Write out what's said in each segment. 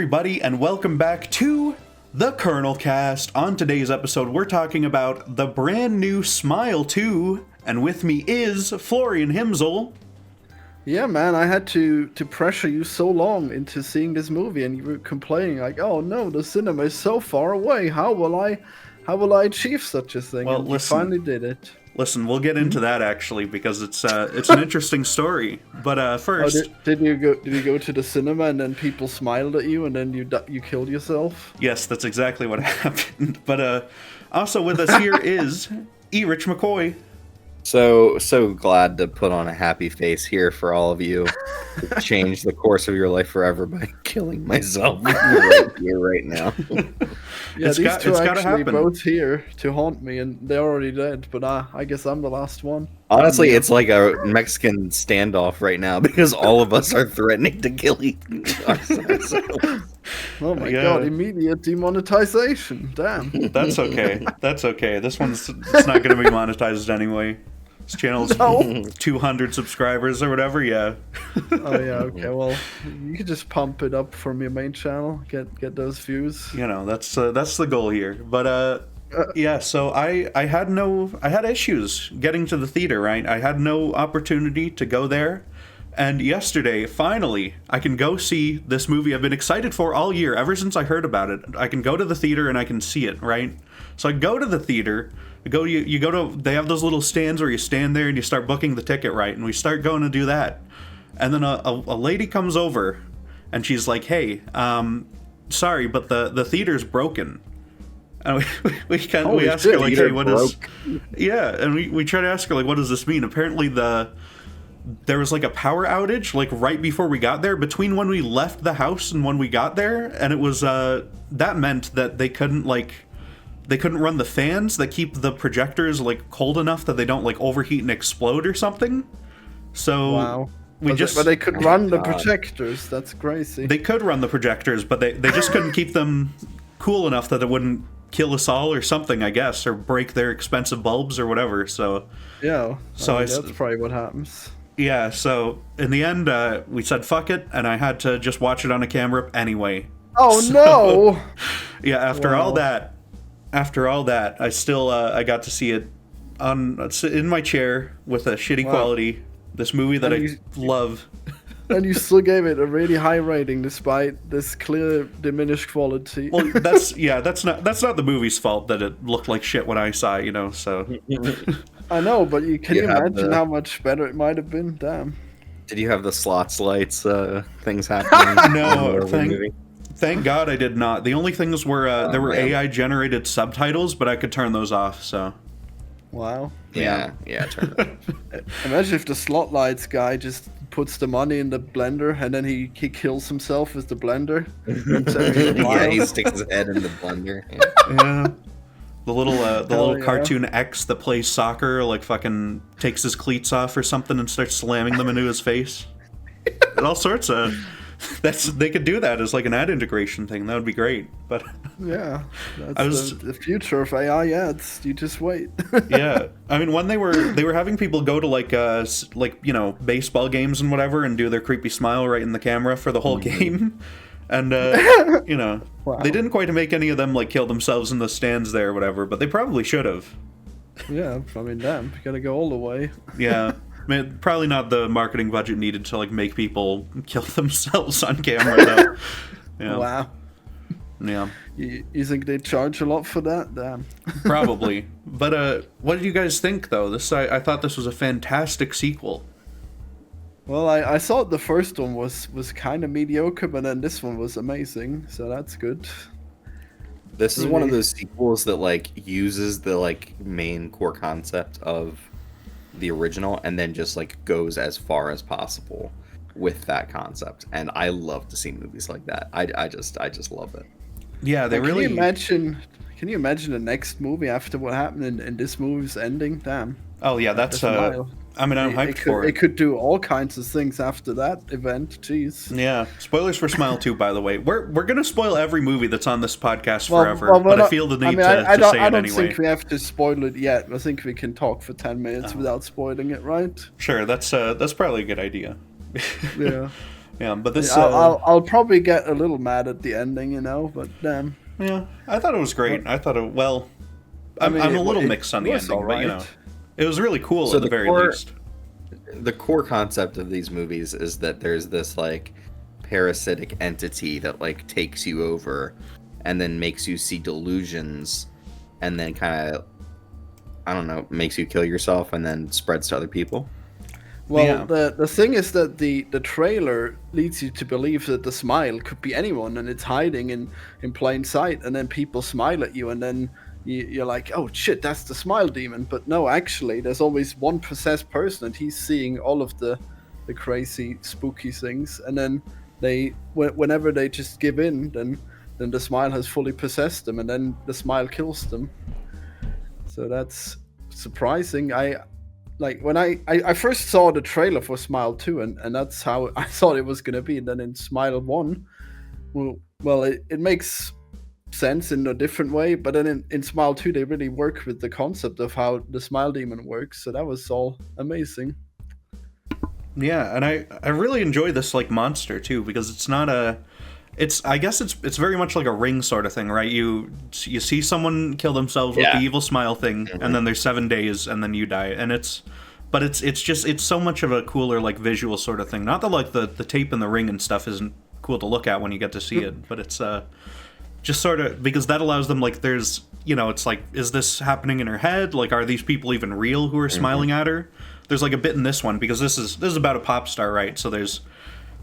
everybody, and welcome back to the Colonelcast. On today's episode, we're talking about the brand new Smile 2, and with me is Florian Himsel. Yeah, man, I had to pressure you so long into seeing this movie, and you were complaining like, "Oh no, the cinema is so far away. How will I achieve such a thing?" Well, and listen. you finally did it. Listen, we'll get into that actually because it's an interesting story. But first, did you go to the cinema and then people smiled at you and then you killed yourself? Yes, that's exactly what happened. But also with us here is E. Rich McCoy. So glad to put on a happy face here for all of you. Change the course of your life forever by killing myself right here, right now. Yeah, these two it's are gotta actually happen. both here to haunt me, and they're already dead. But I guess I'm the last one. Honestly, it's like a Mexican standoff right now because all of us are threatening to kill each other. Oh my Yeah. god! Immediate demonetization. Damn. That's okay. That's okay. This one's it's not going to be monetized anyway. This channel's No. 200 subscribers or whatever. Yeah. Oh yeah. Okay. Well, you could just pump it up from your main channel. Get those views. You know, that's the goal here. But yeah. So I had issues getting to the theater. Right. I had no opportunity to go there. And yesterday, finally, I can go see this movie I've been excited for all year, ever since I heard about it. I can go to the theater and I can see it, right? So I go to the theater, you go to, they have those little stands where you stand there and you start booking the ticket, right? And we start going to do that. And then a lady comes over and she's like, "Hey, sorry, but the theater's broken." And we ask her, like, "Hey, what is..." Yeah, and we try to ask her, like, "What does this mean?" Apparently there was like a power outage like right before we got there, between when we left the house and when we got there, and it was that meant that they couldn't run the fans that keep the projectors like cold enough that they don't like overheat and explode or something. So Wow. but they could run the God. projectors. That's crazy. they could run the projectors, but they just couldn't keep them cool enough that it wouldn't kill us all or something, I guess, or break their expensive bulbs or whatever. So Yeah. So That's probably what happens. yeah, so in the end, we said fuck it, and I had to just watch it on a camera anyway. Oh So, no! Yeah, after all Wow. that, I still I got to see it in my chair with a shitty Wow. quality. This movie that And I love. And you still gave it a really high rating despite this clear diminished quality. Well, that's not the movie's fault that it looked like shit when I saw it, you know. So I know, but can you You have imagine the- how much better it might have been? Damn. Did you have the slots lights things happening? No, in the movie? thank God I did not. The only things were there were man. AI generated subtitles, but I could turn those off. So Wow. Yeah, turn it off. Imagine if the slot lights guy just puts the money in the blender and then he kills himself with the blender. Yeah, he sticks his head in the blender. Yeah. yeah. The little yeah. cartoon X that plays soccer like fucking takes his cleats off or something and starts slamming them into his face. And all sorts of they could do that as like an ad integration thing. That would be great. But Yeah, that's I was- the future of AI ads. You just wait. yeah, I mean when they were having people go to like you know, baseball games and whatever and do their creepy smile right in the camera for the whole game. And you know, Wow. they didn't quite make any of them like kill themselves in the stands there or whatever, but they probably should have. Yeah, I mean, damn, you gotta go all the way. Yeah. I mean, probably not the marketing budget needed to like make people kill themselves on camera though. Yeah. Wow. Yeah. You think they charge a lot for that? Damn. Probably. But what did you guys think though? I thought this was a fantastic sequel. Well, I thought the first one was kind of mediocre, but then this one was amazing, so that's good. This is one of Really? those sequels that like uses the like main core concept of the original and then just like goes as far as possible with that concept. And I love to see movies like that. I just love it. Yeah, they Like, really Can you imagine the next movie after what happened in this movie's ending? Damn. Oh yeah, that's Smile. I mean, I'm hyped for It it. could do all kinds of things after that event. Jeez. Yeah, spoilers for Smile 2, by the way. We're gonna spoil every movie that's on this podcast Well, forever, well, but I not- feel the I need mean, to I don't, say I it don't anyway. think we have to spoil it yet. I think we can talk for 10 minutes Oh. without spoiling it, right? Sure, that's probably a good idea. Yeah. Yeah, but this. I'll probably get a little mad at the ending, you know. But Yeah, I thought it was great. I thought it. Well, I'm mean, a little mixed on the ending, all but you right. know, it was really cool So at the the very core- least. The core concept of these movies is that there's this like parasitic entity that like takes you over and then makes you see delusions and then kind of, I don't know, makes you kill yourself and then spreads to other people. Well, Yeah. the thing is that the trailer leads you to believe that the smile could be anyone, and it's hiding in plain sight, and then people smile at you, and then you're like, oh shit, that's the smile demon. But no, actually, there's always one possessed person, and he's seeing all of the crazy, spooky things, and then whenever they just give in, then the smile has fully possessed them, and then the smile kills them. So that's surprising. Like when I first saw the trailer for Smile 2, and that's how I thought it was gonna be. And then in Smile 1, well, it makes sense in a different way. But then in Smile 2, they really work with the concept of how the Smile Demon works. So that was all amazing. Yeah, and I really enjoy this like monster too, because it's not a. I guess it's very much like a Ring sort of thing, right? You see someone kill themselves with the evil smile thing, and then there's 7 days, and then you die, and it's so much of a cooler like visual sort of thing. Not that like the tape and the ring and stuff isn't cool to look at when you get to see it, but it's just sort of because that allows them like there's it's like, is this happening in her head? Like, are these people even real who are smiling at her? There's like a bit in this one because this is about a pop star, right? So there's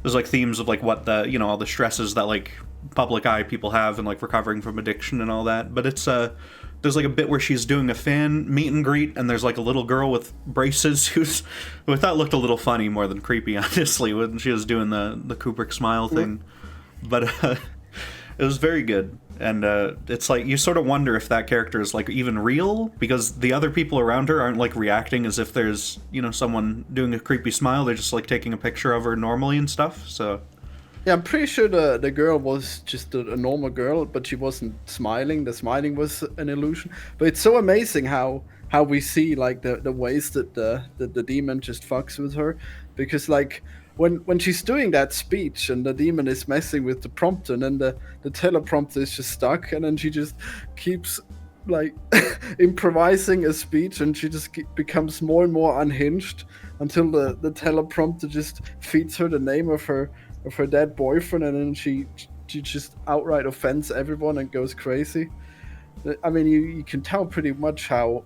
like themes of like what the all the stresses that like public eye people have and like recovering from addiction and all that. But it's there's like a bit where she's doing a fan meet and greet, and there's like a little girl with braces who I thought looked a little funny more than creepy, honestly, when she was doing the Kubrick smile thing. But it was very good. And it's like you sort of wonder if that character is like even real, because the other people around her aren't like reacting as if there's someone doing a creepy smile. They're just like taking a picture of her normally and stuff. So Yeah, I'm pretty sure the girl was just a normal girl, but she wasn't smiling. The smiling was an illusion. But it's so amazing how we see like the ways that the demon just fucks with her, because like when she's doing that speech and the demon is messing with the prompter, and then the teleprompter is just stuck, and then she just keeps like improvising a speech, and she just becomes more and more unhinged until the teleprompter just feeds her the name of her dead boyfriend, and then she just outright offends everyone and goes crazy. I mean, you can tell pretty much how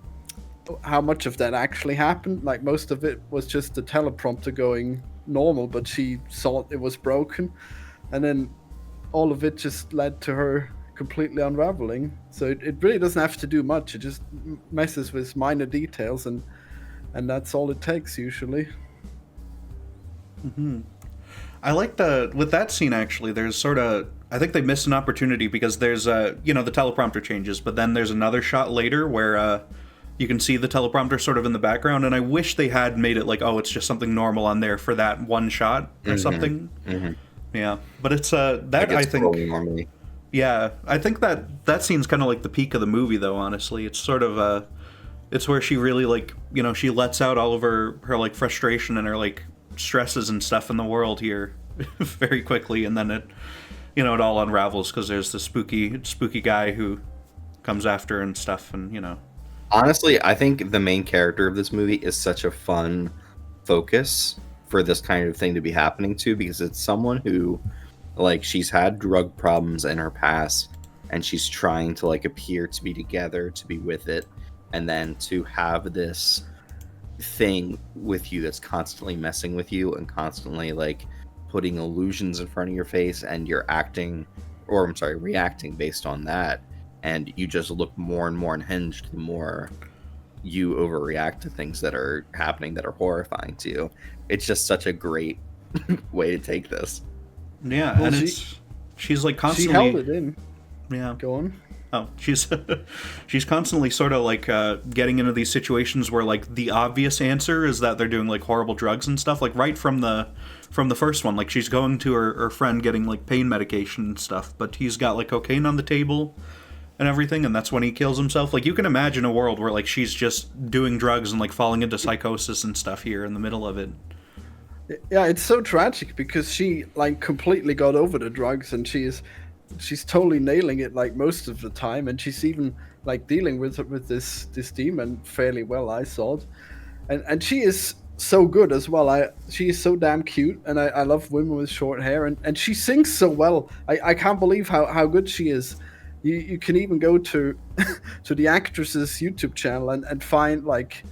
much of that actually happened. Like most of it was just the teleprompter going normal, but she thought it was broken, and then all of it just led to her completely unraveling. So it really doesn't have to do much. It just messes with minor details, and that's all it takes usually. I like with that scene actually. There's sort of, I think they missed an opportunity because there's the teleprompter changes, but then there's another shot later where you can see the teleprompter sort of in the background, and I wish they had made it like, oh, it's just something normal on there for that one shot or something. Yeah, but it's that I think. Normally. Yeah, I think that scene's kind of like the peak of the movie, though. Honestly, it's sort of it's where she really like she lets out all of her like frustration and her like stresses and stuff in the world here very quickly, and then it it all unravels because there's the spooky guy who comes after her and stuff, and Honestly, I think the main character of this movie is such a fun focus for this kind of thing to be happening to, because it's someone who, like, she's had drug problems in her past, and she's trying to, like, appear to be together, to be with it, and then to have this thing with you that's constantly messing with you and constantly, like, putting illusions in front of your face, and you're reacting based on that. And you just look more and more unhinged the more you overreact to things that are happening that are horrifying to you. It's just such a great way to take this. Yeah, well, and she's like constantly. She held it in. Yeah. Go on. Oh, she's constantly sort of like getting into these situations where like the obvious answer is that they're doing like horrible drugs and stuff. Like right from the first one, like she's going to her friend getting like pain medication and stuff, but he's got like cocaine on the table and everything, and that's when he kills himself. Like you can imagine a world where like she's just doing drugs and like falling into psychosis and stuff here in the middle of it. Yeah, it's so tragic because she like completely got over the drugs, and she's totally nailing it like most of the time, and she's even like dealing with this demon fairly well, I thought. And she is so good as well. She is so damn cute, and I love women with short hair, and she sings so well. I can't believe how good she is. You can even go to to the actress's YouTube channel and find like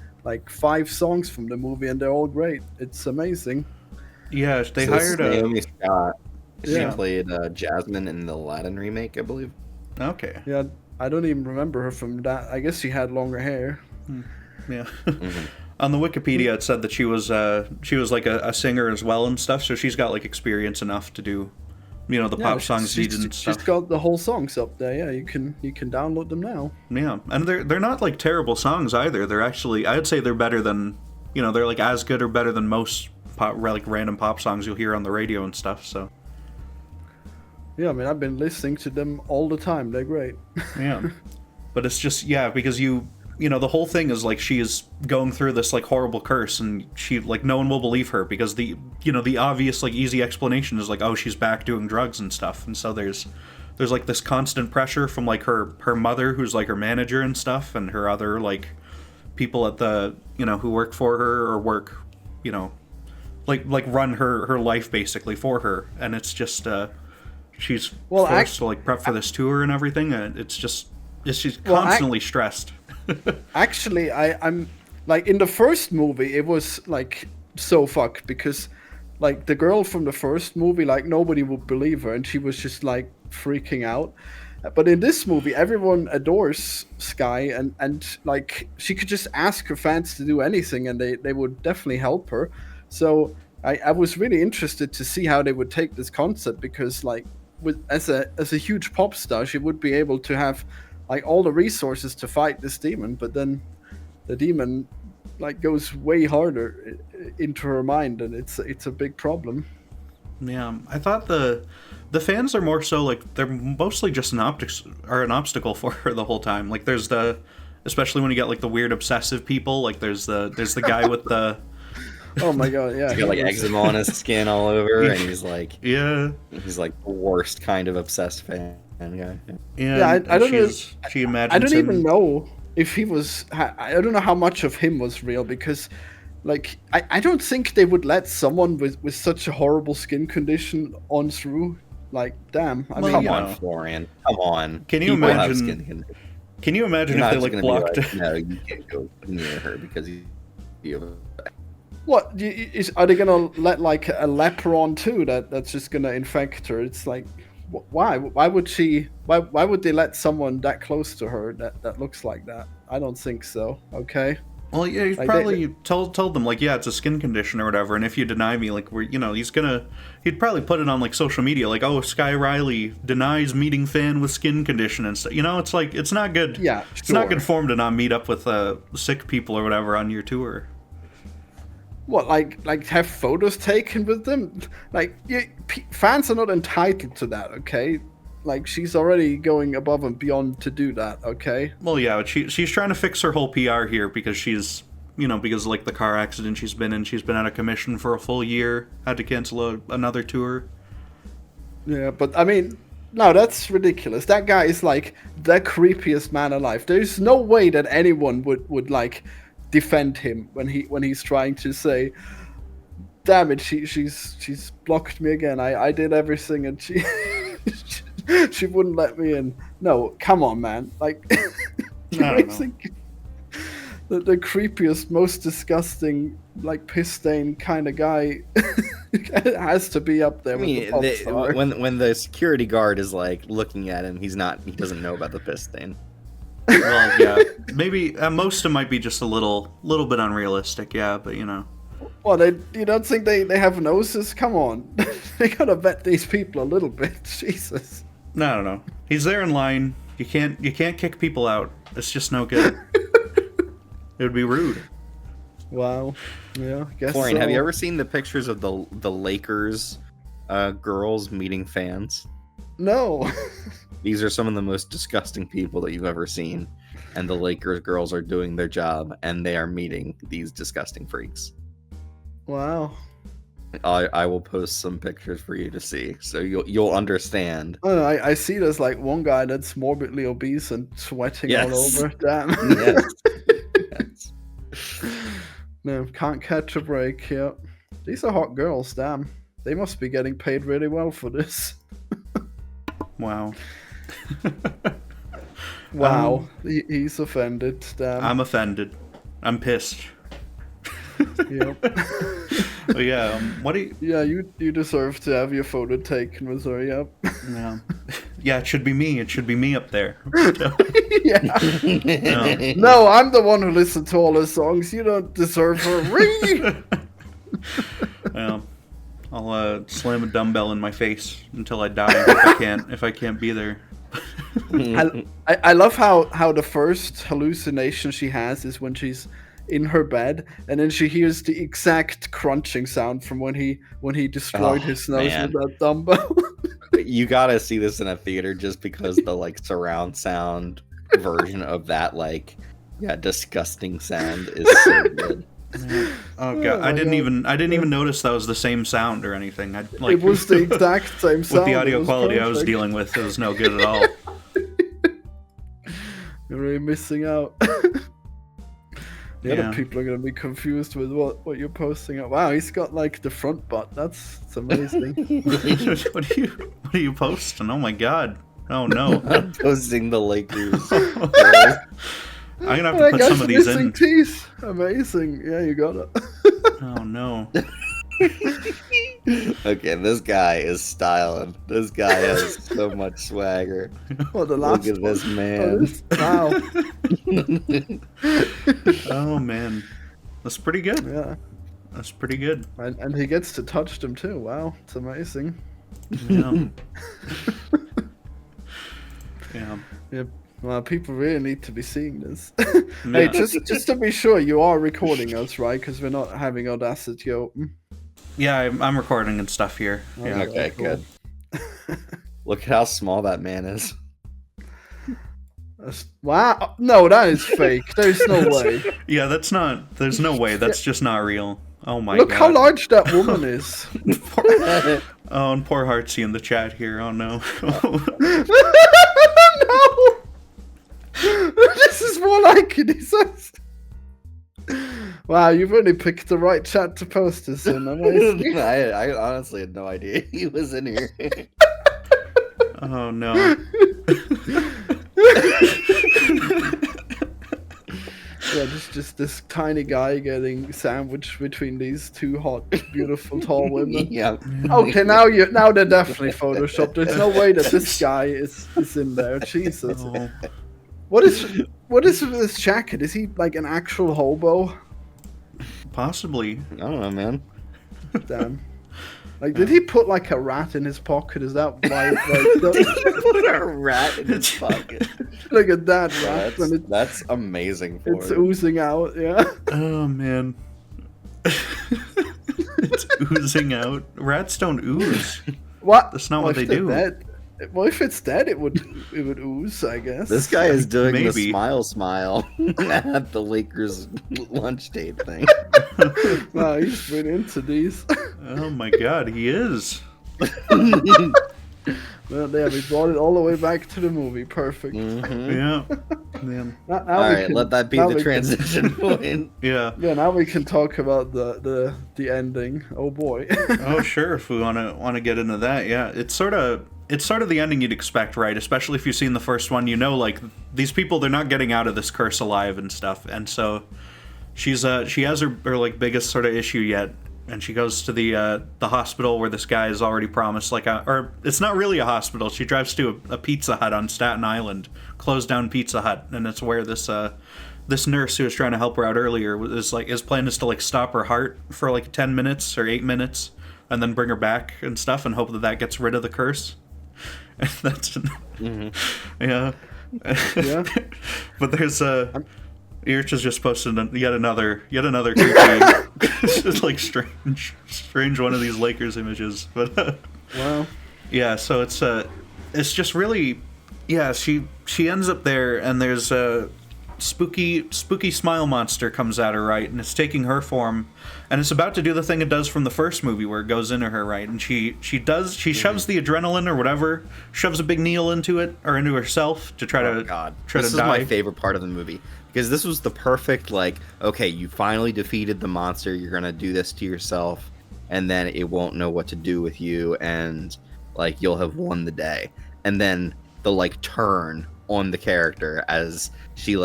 5 songs from the movie, and they're all great. It's amazing. Yeah, they So this is hired Naomi Scott. She Yeah. played Jasmine in the Aladdin remake, I believe. Okay. Yeah, I don't even remember her from that. I guess she had longer hair. Yeah. Mhm. On the Wikipedia, it said that she was like a singer as well and stuff. So she's got like experience enough to do, the Yeah, pop songs needed and she's stuff. got the whole songs up there. Yeah, you can download them now. Yeah, and they're not like terrible songs either. They're actually, I'd say they're better than, they're like as good or better than most pop, like random pop songs you'll hear on the radio and stuff. So Yeah, I mean, I've been listening to them all the time. They're great. yeah, but it's just because the whole thing is like she is going through this like horrible curse, and she like no one will believe her because the obvious like easy explanation is like, oh, she's back doing drugs and stuff, and so there's like this constant pressure from like her mother, who's like her manager and stuff, and her other like people at the who work for her or work like run her life basically for her, and it's just she's Well, forced to like prep for this tour and everything, and she's Well, constantly stressed. Actually, I'm like in the first movie, it was like so fucked because like the girl from the first movie, like nobody would believe her, and she was just like freaking out. But in this movie, everyone adores Sky, and like she could just ask her fans to do anything, and they would definitely help her. So I was really interested to see how they would take this concept because like as a huge pop star, she would be able to have like all the resources to fight this demon, but then the demon like goes way harder into her mind, and it's a big problem. Yeah, I thought the fans are more so like they're mostly just an obstacle for her the whole time. Like there's especially when you get like the weird obsessive people. Like there's the guy with the Oh my god, yeah. He's got like eczema on his skin all over, and he's like yeah the worst kind of obsessed fan guy. Yeah, I don't know. She imagines I don't him, even know if he was. I don't know how much of him was real because, like, I don't think they would let someone with such a horrible skin condition on through. Like, damn. I mean, Come yeah. on, Florian. Come on. Can you People have imagine- skin conditions. Can you imagine You're if not they just like gonna be blocked? like, no, you can't go near her because you what are they gonna let like a leper on too? That's just gonna infect her. It's like, why? Why would she? Why would they let someone that close to her that looks like that? I don't think so. Okay. Well, yeah, he's Like, probably told them like, yeah, it's a skin condition or whatever, and if you deny me, like, he'd probably put it on like social media, like, oh, Sky Riley denies meeting fan with skin condition and stuff. It's like it's not good. Yeah, it's not sure. good form to not meet up with sick people or whatever on your tour. What, like have photos taken with them? Like, fans are not entitled to that, okay? Like, she's already going above and beyond to do that, okay? Well, yeah, she's trying to fix her whole PR here because she's, because like the car accident she's been out of commission for a full year, had to cancel another tour. Yeah, but I mean, no, that's ridiculous. That guy is like the creepiest man alive. There's no way that anyone would like defend him when he's trying to say, damn it, she's blocked me again. I did everything and she she wouldn't let me in. No, come on, man. Like, you I really don't know. think the creepiest, most disgusting, like piss stain kind of guy has to be up there I with the mean, pop star. when the security guard is like looking at him, he doesn't know about the piss stain. Well, yeah, maybe most of them might be just a little bit unrealistic, yeah, but Well, you don't think they have noses? Come on, they gotta vet these people a little bit. Jesus. No, I don't know. He's there in line. You can't kick people out. It's just no good. It would be rude. Wow. Yeah. I guess. Florian, so. have you ever seen the pictures of the Lakers girls meeting fans? No. These are some of the most disgusting people that you've ever seen, and the Lakers girls are doing their job, and they are meeting these disgusting freaks. Wow. I will post some pictures for you to see, so you'll understand. I see there's like one guy that's morbidly obese and sweating all Yes. over. Damn. Yes. Yes. No, can't catch a break. Yeah, these are hot girls. Damn, they must be getting paid really well for this. Wow. Wow, he's offended. Damn. I'm offended. I'm pissed. Yep. But yeah, what do you... Yeah, you deserve to have your photo taken, Missouri. Yep. Yeah. Yeah, it should be me. It should be me up there. Yeah. No. No, I'm the one who listened to all the songs. You don't deserve a ring. Well, I'll slam a dumbbell in my face until I die if I can't be there. I love how the first hallucination she has is when she's in her bed, and then she hears the exact crunching sound from when he destroyed his nose with that dumbbell. You gotta see this in a theater just because the like surround sound version of that disgusting sound is so good. Oh god, I didn't even notice that was the same sound or anything. It was the exact same sound. With the audio quality I was dealing with, it was no good at all. You're really missing out. The other people are going to be confused with what you're posting up. Wow, he's got like the front butt. That's amazing. What are you posting? Oh my god. Oh no. I'm posting the Lakers. I'm gonna have to put some of these in. Teeth. Amazing. Yeah, you got it. Oh no. Okay, this guy is styling. This guy has so much swagger. Oh, the last Look at one. this man. Wow. Oh man. That's pretty good. Yeah. That's pretty good. And he gets to touch them too. Wow, it's amazing. Yeah. Yeah. Yep. Well, people really need to be seeing this. Yeah. Hey, just to be sure, you are recording us, right? Because we're not having Audacity open. Yeah, I'm recording and stuff here. Yeah. Okay, cool. good. Look at how small that man is. Wow. No, that is fake. There's no way. Yeah, there's no way. That's just not real. Oh my Look god. how large that woman is. Oh, and poor Heartsy in the chat here. Oh no. No! This is more like it, he says. Wow, you've only picked the right chat to post this in. Amazing. I honestly had no idea he was in here. Oh no. Yeah, just this tiny guy getting sandwiched between these two hot, beautiful, tall women. Yeah. Okay, now they're definitely photoshopped. There's no way that this guy is in there. Jesus. Oh. What is this jacket? Is he like an actual hobo? Possibly. I don't know, man. Damn. Like, did he put like a rat in his pocket? Is that why? Did he put a rat in his pocket? Like a dad rat, and That's amazing for it's him. oozing out. Yeah. Oh man. It's oozing out. Rats don't ooze. What? That's not Well, what they if they're do. dead- Well, if it's dead, it would ooze, I guess. This guy is doing the Maybe. smile at the Lakers lunch date thing. Wow, he's been into these. Oh my god, he is. Well, there, we brought it all the way back to the movie. Perfect. Mhm. Yeah. Man. Now All we right, can- let that be now the we can- transition point. Yeah. Yeah, now we can talk about the ending. Oh boy. Oh sure, if we wanna get into that, yeah. It's sort of the ending you'd expect, right? Especially if you've seen the first one, you know, like these people, they're not getting out of this curse alive and stuff. And so she has her like biggest sort of issue yet, and she goes to the hospital where this guy is already promised or it's not really a hospital. She drives to a Pizza Hut on Staten Island, closed down Pizza Hut, and it's where this nurse who was trying to help her out earlier his plan is to like stop her heart for like 10 minutes or 8 minutes and then bring her back and stuff and hope that gets rid of the curse. That's yeah. Yeah. But there's Ircha's just posted yet another creepy, it's just like strange one of these Lakers images. But Wow. yeah, so it's just really, yeah. She ends up there, and there's spooky smile monster comes at her, right, and it's taking her form, and it's about to do the thing it does from the first movie where it goes into her, right, and she shoves the adrenaline or whatever, shoves a big needle into it or into herself to try to God. try This to is die. my favorite part of the movie because this was the perfect like, okay, you finally defeated the monster, you're gonna do this to yourself, and then it won't know what to do with you, and like you'll have won the day, and then the like turn on the character as she's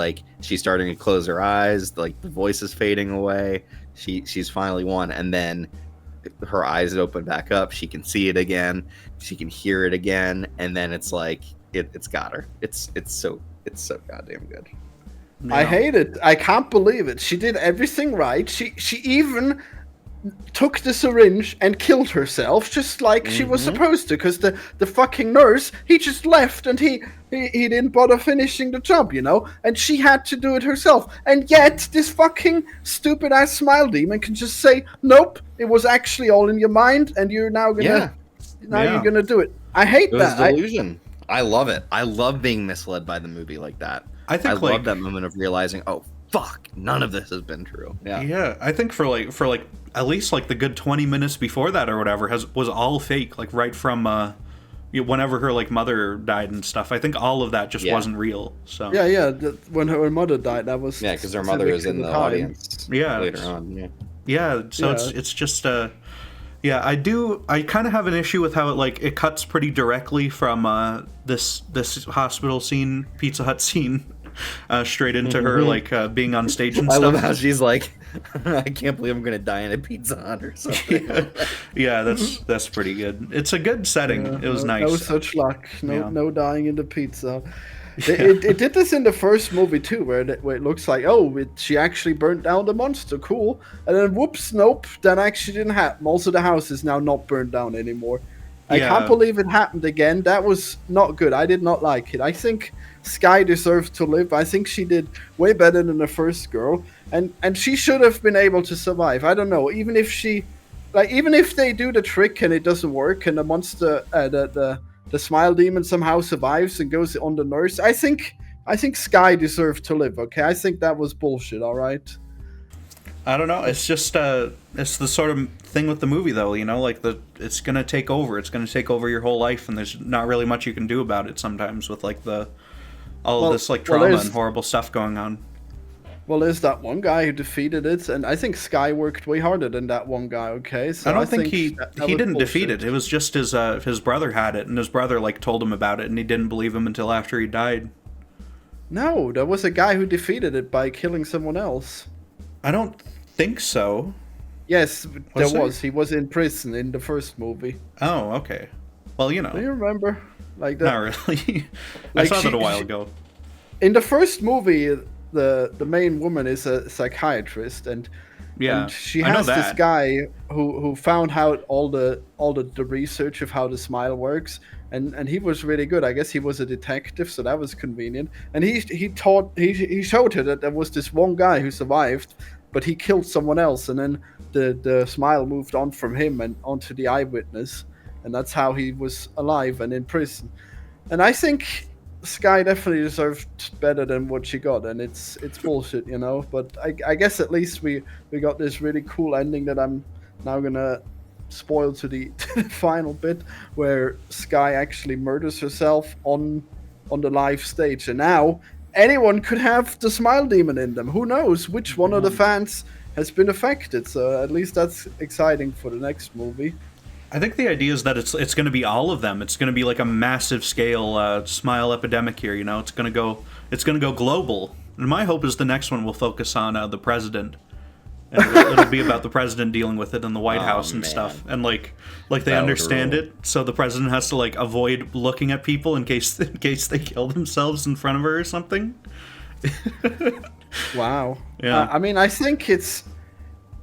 starting to close her eyes, like the voice is fading away, she's finally won, and then her eyes open back up, she can see it again, she can hear it again, and then it's like it's got her. It's so goddamn good. Yeah. I hate it. I can't believe it. She did everything right. She even took the syringe and killed herself, just like she was supposed to, because the fucking nurse, he just left and he didn't bother finishing the job, you know? And she had to do it herself. And yet, this fucking stupid-ass smile demon can just say, nope, it was actually all in your mind, and you're now gonna... you're gonna do it. I hate It was that. delusion. I love it. I love being misled by the movie like that. I think love that moment of realizing, oh fuck, none of this has been true. Yeah, I think for at least like the good 20 minutes before that or whatever was all fake, like right from whenever her like mother died and stuff. I think all of that just wasn't real. So when her mother died, that was because her mother was in the audience. Later on. So it's just I kind of have an issue with how it cuts pretty directly from this Hospital scene, Pizza Hut scene, straight into her being on stage and stuff. I love how she's like, I can't believe I'm gonna die in a Pizza Hut or something. Yeah, that's pretty good. It's a good setting. It was nice. No such luck. No dying in the Pizza. It did this in the first movie too, where it looks like, she actually burnt down the monster, cool, and then whoops, nope, that actually didn't happen. Also, the house is now not burnt down anymore. I can't believe it happened again. That was not good. I did not like it. I think Skye deserved to live. I think she did way better than the first girl, and she should have been able to survive. I don't know, even if they do the trick and it doesn't work, and the monster, the smile demon somehow survives and goes on the nurse, I think Skye deserved to live, okay? I think that was bullshit, alright? I don't know. It's just it's the sort of thing with the movie, though, you know, it's gonna take over. It's gonna take over your whole life, and there's not really much you can do about it sometimes with all of this trauma and horrible stuff going on. Well, there's that one guy who defeated it, and I think Skye worked way harder than that one guy, okay? So I don't think he didn't bullshit. defeat it. It was just his brother had it, and his brother told him about it, and he didn't believe him until after he died. No, there was a guy who defeated it by killing someone else. I don't think so. Yes, there was. He was in prison in the first movie. Oh, okay. Well, you know. Do you remember? Like that? Not really. I saw that a while ago. In the first movie, the main woman is a psychiatrist, and she has this guy who found out all the research of how the smile works, and he was really good. I guess he was a detective, so that was convenient. And he showed her that there was this one guy who survived, but he killed someone else, and then the smile moved on from him and onto the eyewitness, and that's how he was alive and in prison. And I think Skye definitely deserved better than what she got, and it's bullshit, you know. But I guess at least we got this really cool ending that I'm now gonna spoil to the final bit, where Skye actually murders herself on the live stage, and now anyone could have the smile demon in them. Who knows which one of the fans has been affected? So at least that's exciting for the next movie. I think the idea is that it's going to be all of them. It's going to be like a massive scale smile epidemic here. You know, it's going to go global. And my hope is the next one will focus on the president, and it'll be about the president dealing with it in the White House and stuff. And like they understand it, so the president has to avoid looking at people in case they kill themselves in front of her or something. Wow. Yeah.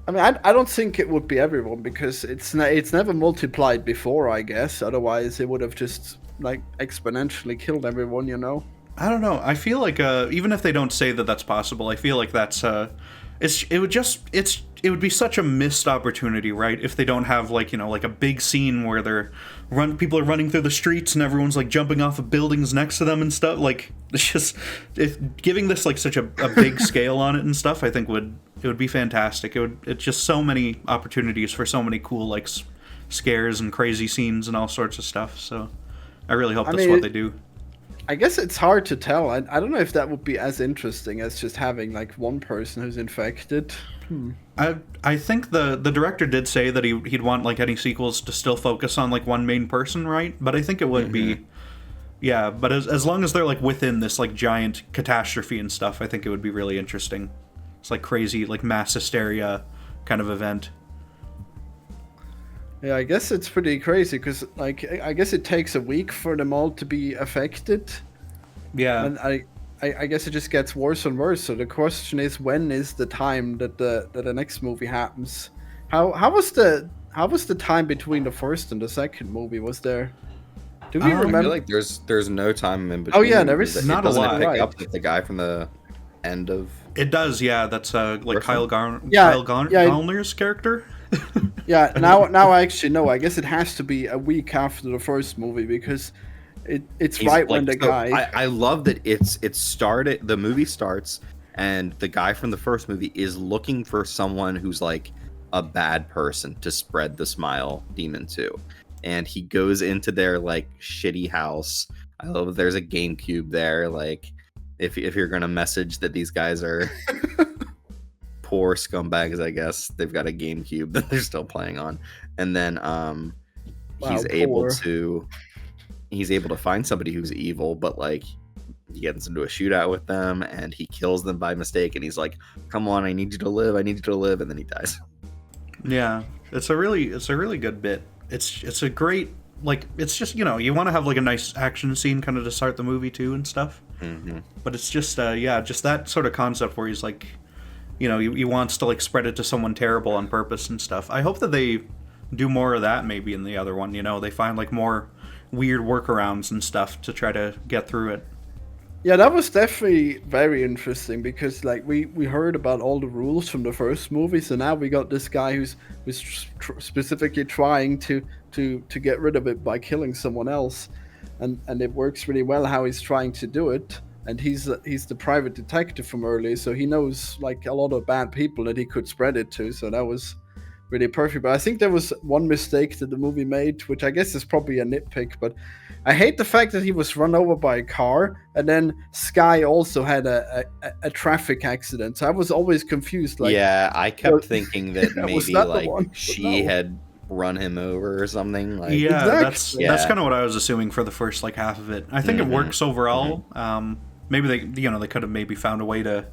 I don't think it would be everyone, because it's never multiplied before, I guess. Otherwise, it would have just exponentially killed everyone, you know. I don't know. I feel like even if they don't say that that's possible, I feel like that's it's it would be such a missed opportunity, right? If they don't have like, like a big scene where people are running through the streets and everyone's like jumping off of buildings next to them and stuff. Like, it's just giving this like such a big scale on it and stuff. I think it would be fantastic. It's just so many opportunities for so many cool like scares and crazy scenes and all sorts of stuff. So I really hope that's what they do. I guess it's hard to tell. I don't know if that would be as interesting as just having like one person who's infected. I think the director did say that he'd want like any sequels to still focus on like one main person, right? But I think it would be, yeah. But as long as they're like within this like giant catastrophe and stuff, I think it would be really interesting. It's like crazy like mass hysteria kind of event. Yeah, I guess it's pretty crazy because, like, I guess it takes a week for them all to be affected. Yeah. And I guess it just gets worse and worse. So the question is, when is the time that the next movie happens? How was the time between the first and the second movie? Was there? Do we remember? I feel like there's no time in between. Oh yeah, there is not a lot. Pick up with the guy from the end of. It does, yeah. That's like Kyle Gallner's character. Yeah, now I actually know. I guess it has to be a week after the first movie because it's right when the guy. I love that it started. The movie starts, and the guy from the first movie is looking for someone who's like a bad person to spread the smile demon to, and he goes into their like shitty house. I love that there's a GameCube there. Like, if you're gonna message that these guys are. Poor scumbags, I guess. They've got a GameCube that they're still playing on, and then he's able to find somebody who's evil, but like he gets into a shootout with them and he kills them by mistake, and he's like, "Come on, I need you to live, I need you to live," and then he dies. Yeah, it's a really good bit. It's a great like it's just you want to have like a nice action scene kind of to start the movie too and stuff. Mm-hmm. But it's just just that sort of concept where he's like. He wants to like spread it to someone terrible on purpose and stuff. I hope that they do more of that maybe in the other one. They find like more weird workarounds and stuff to try to get through it. Yeah, that was definitely very interesting because like we heard about all the rules from the first movie, so now we got this guy who's specifically trying to get rid of it by killing someone else, and it works really well how he's trying to do it. And he's the private detective from earlier, so he knows like a lot of bad people that he could spread it to. So that was really perfect. But I think there was one mistake that the movie made, which I guess is probably a nitpick. But I hate the fact that he was run over by a car, and then Sky also had a traffic accident. So I was always confused. Like, yeah, I kept thinking that maybe like she had run him over or something. Like, yeah, exactly. That's kind of what I was assuming for the first like half of it. I think it works overall. Maybe they could have maybe found a way to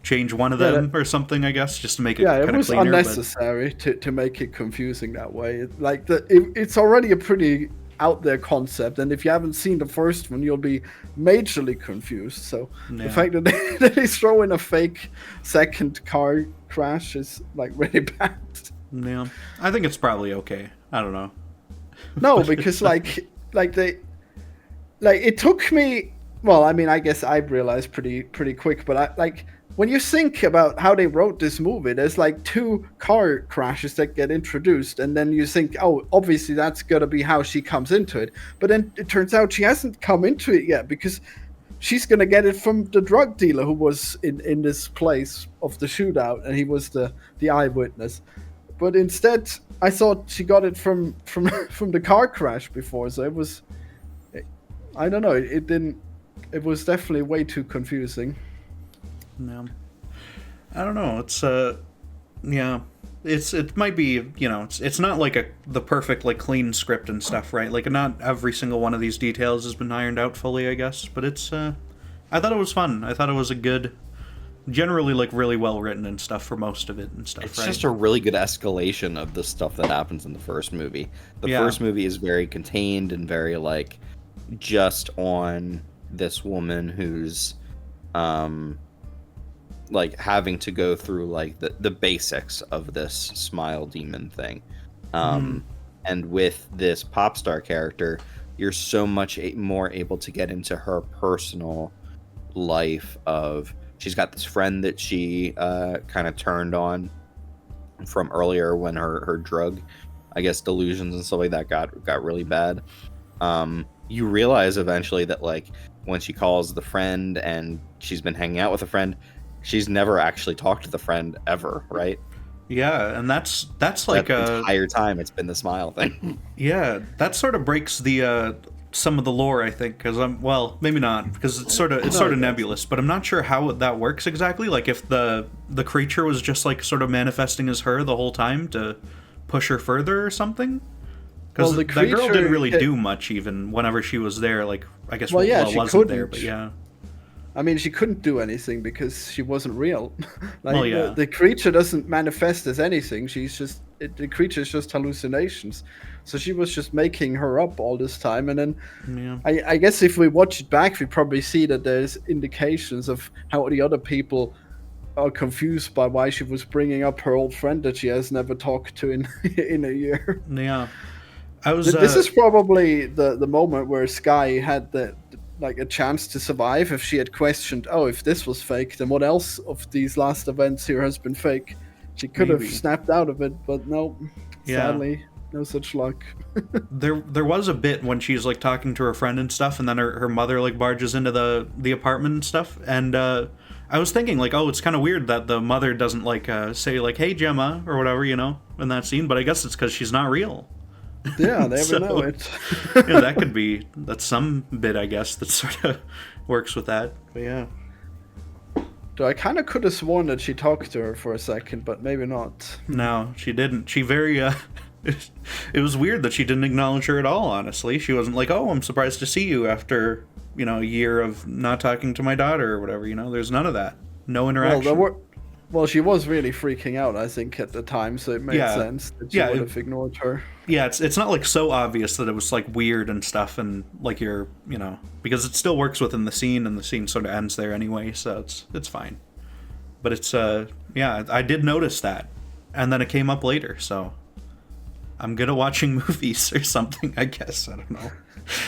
change one of them or something, I guess, just to make it kind of cleaner. Yeah, it was unnecessary to make it confusing that way. Like it's already a pretty out there concept, and if you haven't seen the first one, you'll be majorly confused. So the fact that they throw in a fake second car crash is like really bad. Yeah, I think it's probably okay. I don't know. No, because it took me. Well, I mean, I guess I realized pretty quick, but when you think about how they wrote this movie, there's like 2 car crashes that get introduced, and then you think, oh, obviously that's gonna be how she comes into it. But then it turns out she hasn't come into it yet because she's gonna get it from the drug dealer who was in this place of the shootout, and he was the eyewitness. But instead, I thought she got it from the car crash before, so it was. I don't know. It didn't. It was definitely way too confusing. Yeah. I don't know. It's yeah. It might be, it's not like the perfect like clean script and stuff, right? Like not every single one of these details has been ironed out fully, I guess, but it's I thought it was fun. I thought it was a good generally like really well written and stuff for most of it and stuff. It's just a really good escalation of the stuff that happens in the first movie. The first movie is very contained and very like just on this woman who's like having to go through like the basics of this smile demon thing. And with this pop star character, you're so much more able to get into her personal life of she's got this friend that she kind of turned on from earlier when her drug, I guess, delusions and stuff like that got really bad. You realize eventually that like when she calls the friend and she's been hanging out with a friend, she's never actually talked to the friend ever, right? Yeah, and that's like the entire time it's been the smile thing. Yeah, that sort of breaks the some of the lore, I think, because maybe not, because it's sort of nebulous, but I'm not sure how that works exactly. Like if the creature was just like sort of manifesting as her the whole time to push her further or something. Because that girl didn't really do much even whenever she was there. Like I guess she wasn't there, but yeah. I mean, she couldn't do anything because she wasn't real. Like the creature doesn't manifest as anything. The creature's just hallucinations. So she was just making her up all this time. And then I guess if we watch it back, we probably see that there's indications of how the other people are confused by why she was bringing up her old friend that she has never talked to in a year. Yeah. This is probably the moment where Sky had a chance to survive. If she had questioned, if this was fake, then what else of these last events here has been fake? She could have snapped out of it, but no. Sadly, no such luck. There was a bit when she's like talking to her friend and stuff, and then her mother like barges into the apartment and stuff, and I was thinking like, it's kind of weird that the mother doesn't like say like, "Hey Gemma" or whatever, in that scene, but I guess it's because she's not real. Yeah, they ever know it. That's some bit, I guess, that sort of works with that. But yeah. Though I kind of could have sworn that she talked to her for a second, but maybe not. No, she didn't. She very, it was weird that she didn't acknowledge her at all, honestly. She wasn't like, I'm surprised to see you after, a year of not talking to my daughter or whatever, There's none of that. No interaction. Well, she was really freaking out, I think, at the time, so it made sense that she would have ignored her. Yeah, it's not like so obvious that it was like weird and stuff, and like you're, because it still works within the scene, and the scene sort of ends there anyway, so it's fine. But it's I did notice that, and then it came up later, so I'm good at watching movies or something, I guess. I don't know.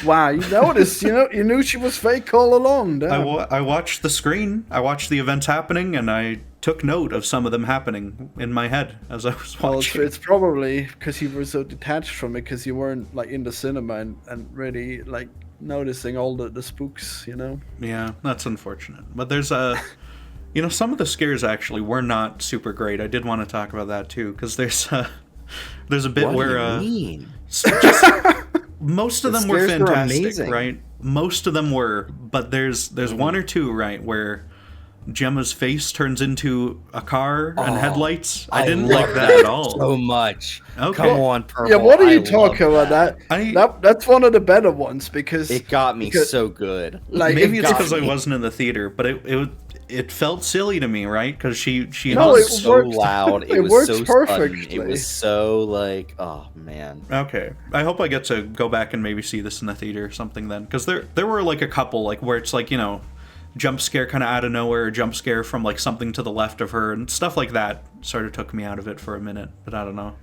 Wow, you noticed, you knew she was fake all along. I watched the screen, I watched the events happening, and I took note of some of them happening in my head as I was watching. Well, it's probably because you were so detached from it, because you weren't like in the cinema and really like noticing all the spooks, Yeah, that's unfortunate. But there's some of the scares actually were not super great. I did want to talk about that too, because there's a bit where most of them were fantastic, right? Most of them were, but there's one or two, right, where Gemma's face turns into a car and headlights. I didn't like that at all. So much. Okay. Come on, Purple. Yeah, what are you talking about? That's one of the better ones because it got me so good. Like maybe it's because I wasn't in the theater, but it felt silly to me, right? Because she was so loud. It was so perfectly. Sudden. It was so like, oh man. Okay, I hope I get to go back and maybe see this in the theater or something then, because there were like a couple like where it's like jump scare kind of out of nowhere, or jump scare from like something to the left of her and stuff like that. Sort of took me out of it for a minute, but I don't know.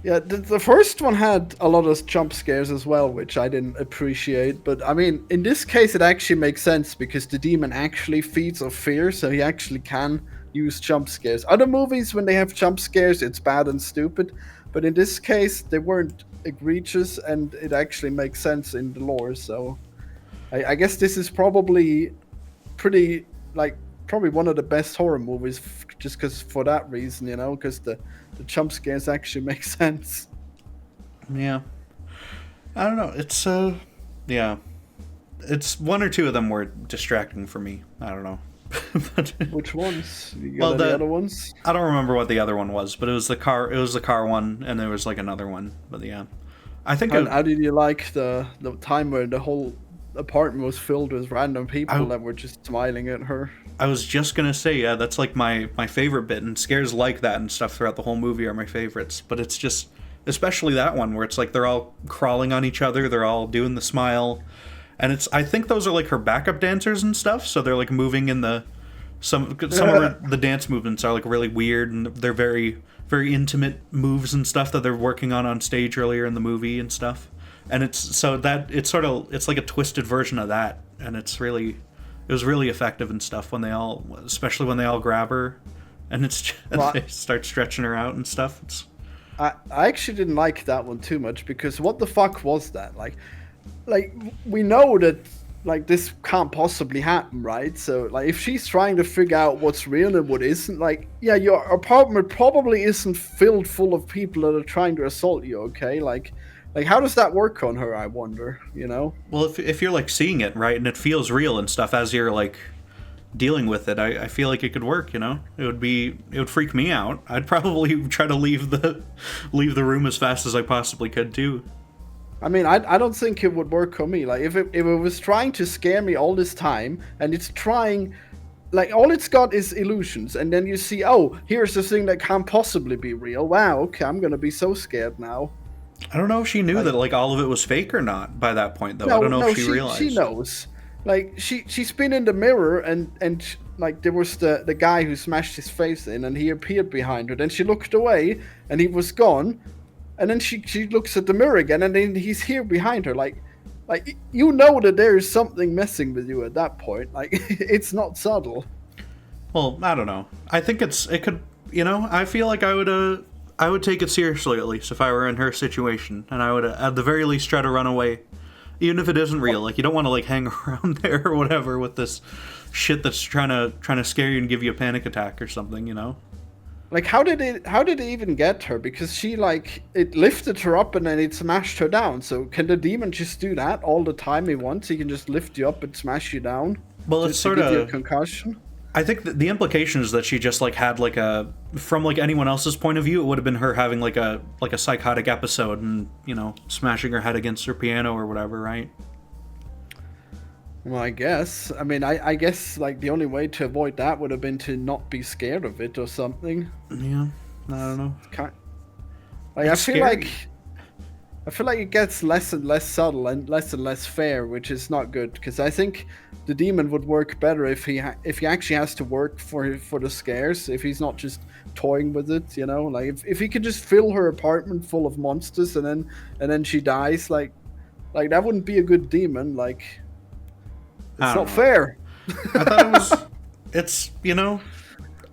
Yeah, the first one had a lot of jump scares as well, which I didn't appreciate. But I mean, in this case, it actually makes sense because the demon actually feeds off fear, so he actually can use jump scares. Other movies, when they have jump scares, it's bad and stupid. But in this case, they weren't egregious, and it actually makes sense in the lore. So I guess this is probably probably one of the best horror movies, just because for that reason, because the jump scares actually make sense. Yeah. I don't know. It's, It's one or two of them were distracting for me. I don't know. But, which ones? You got the other ones? I don't remember what the other one was, but it was the car one, and there was like another one. But yeah. I think how did you like the time where the whole apartment was filled with random people that were just smiling at her? I was just gonna say, yeah, that's like my favorite bit, and scares like that and stuff throughout the whole movie are my favorites. But it's just, especially that one where it's like they're all crawling on each other, they're all doing the smile, and I think those are like her backup dancers and stuff, so they're like moving in some of the dance movements are like really weird, and they're very, very intimate moves and stuff that they're working on stage earlier in the movie and stuff. And it's like a twisted version of that, and it was really effective and stuff especially when they all grab her and they start stretching her out and stuff. I actually didn't like that one too much because what the fuck was that? Like we know that like this can't possibly happen, right? So like if she's trying to figure out what's real and what isn't, like yeah, your apartment probably isn't filled full of people that are trying to assault you, okay? Like how does that work on her, I wonder, you know? Well, if you're like seeing it, right, and it feels real and stuff as you're like dealing with it, I feel like it could work, you know? It would freak me out. I'd probably try to leave the room as fast as I possibly could too. I mean, I don't think it would work on me. Like, if it was trying to scare me all this time, and it's trying, like, all it's got is illusions, and then you see, oh, here's the thing that can't possibly be real. Wow, okay, I'm gonna be so scared now. I don't know if she knew that, like, all of it was fake or not by that point, though. I don't know if she realized. She knows. Like, she's been in the mirror, and like, there was the guy who smashed his face in, and he appeared behind her. Then she looked away, and he was gone. And then she looks at the mirror again, and then he's here behind her. Like you know that there is something messing with you at that point. Like it's not subtle. Well, I don't know. I think it could. You know, I feel like I would take it seriously at least if I were in her situation, and I would at the very least try to run away, even if it isn't real. Like you don't want to like hang around there or whatever with this shit that's trying to scare you and give you a panic attack or something. You know. Like how did it even get her? Because she like it lifted her up and then it smashed her down. So can the demon just do that all the time he wants? He can just lift you up and smash you down. Well, it's sort of a concussion. I think the implication is that she just like had like from like anyone else's point of view, it would have been her having like a psychotic episode and you know smashing her head against her piano or whatever, right? Well, I guess. I mean, I guess like the only way to avoid that would have been to not be scared of it or something. Yeah, I don't know. I feel like it gets less and less subtle and less fair, which is not good. Because I think the demon would work better if he actually has to work for the scares. If he's not just toying with it, you know. Like if he could just fill her apartment full of monsters and then she dies, like that wouldn't be a good demon. Like. It's not fair. I thought it's, you know,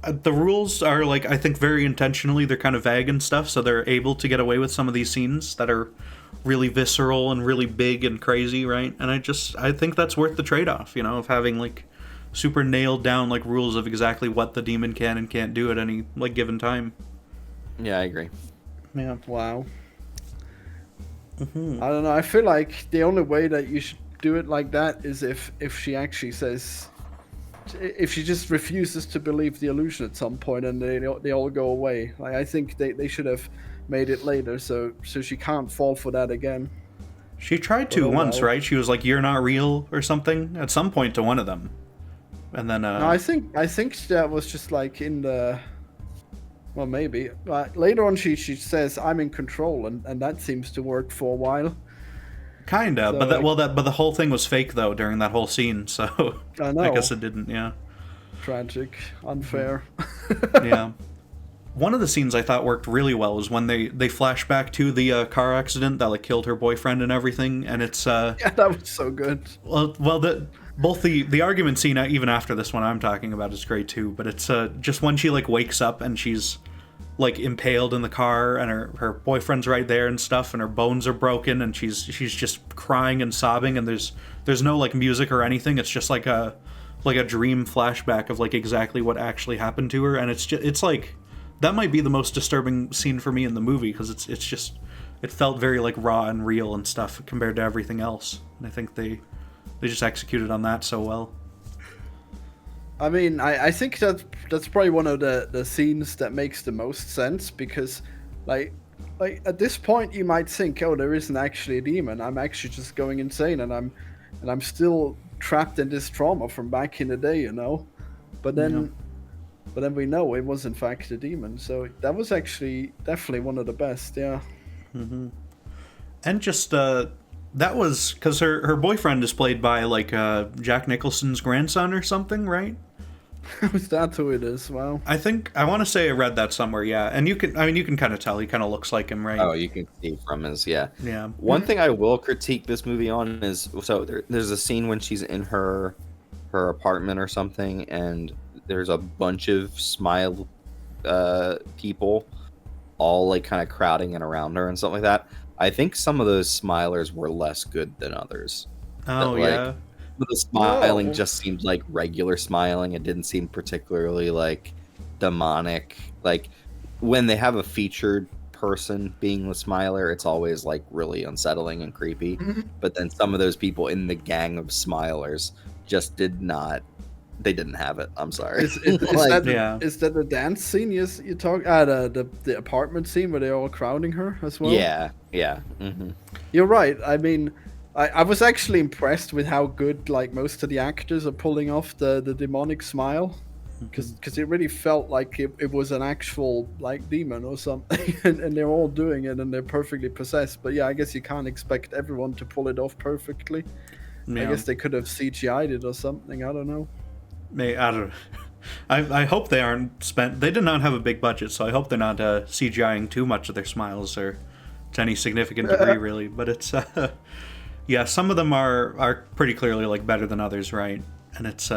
the rules are like, I think very intentionally, they're kind of vague and stuff, so they're able to get away with some of these scenes that are really visceral and really big and crazy, right? And I think that's worth the trade-off, you know, of having like super nailed down like rules of exactly what the demon can and can't do at any like given time. Yeah, I agree. Yeah. Wow. Mm-hmm. I don't know. I feel like the only way that you should do it like that is if she actually says, if she just refuses to believe the illusion at some point and they all go away. Like I think they should have made it later so she can't fall for that again. She tried to once, right? She was like, "You're not real" or something at some point to one of them, and then no, I think that was just like in the. Well, maybe. Later on, she says, "I'm in control," and that seems to work for a while. Kinda, so, but the whole thing was fake though during that whole scene, so I know. I guess it didn't. Yeah. Tragic, unfair. Yeah. One of the scenes I thought worked really well was when they flash back to the car accident that like killed her boyfriend and everything, and it's yeah, that was so good. Well, both the argument scene even after this one I'm talking about is great too, but it's just when she like wakes up and she's like impaled in the car and her boyfriend's right there and stuff and her bones are broken and she's just crying and sobbing and there's no like music or anything. It's just like a dream flashback of like exactly what actually happened to her, and it's like that might be the most disturbing scene for me in the movie because it felt very like raw and real and stuff compared to everything else, and I think they just executed on that so well. I mean, I think that's probably one of the scenes that makes the most sense because, like at this point you might think, oh, there isn't actually a demon. I'm actually just going insane, and I'm still trapped in this trauma from back in the day, you know. But then we know it was in fact a demon. So that was actually definitely one of the best, yeah. Mm-hmm. And just that was because her boyfriend is played by like Jack Nicholson's grandson or something, right? Is that who it is? Wow. I want to say I read that somewhere, yeah. And you can kind of tell he kind of looks like him, right? Oh, you can see from his, yeah. Yeah. One thing I will critique this movie on is, so there's a scene when she's in her apartment or something, and there's a bunch of people all like kind of crowding in around her and stuff like that, I think some of those smilers were less good than others. Oh, That, like, yeah. the smiling Whoa. just seemed like regular smiling. It didn't seem particularly like demonic. Like when they have a featured person being the smiler, it's always like really unsettling and creepy. But then some of those people in the gang of smilers just did not. They didn't have it. I'm sorry. Is Like, Yeah. that the dance scene you talk the apartment scene where they're all crowding her as well? yeah. You're right. I mean, I was actually impressed with how good like most of the actors are pulling off the demonic smile, because it really felt like it was an actual like demon or something, and they're all doing it and they're perfectly possessed. But yeah, I guess you can't expect everyone to pull it off perfectly. I Yeah. guess they could have CGI'd it or something. I don't know. I don't. I hope they aren't spent. They did not have a big budget, so I hope they're not CGIing too much of their smiles or to any significant degree, really. But it's yeah, some of them are pretty clearly like better than others, right? And it's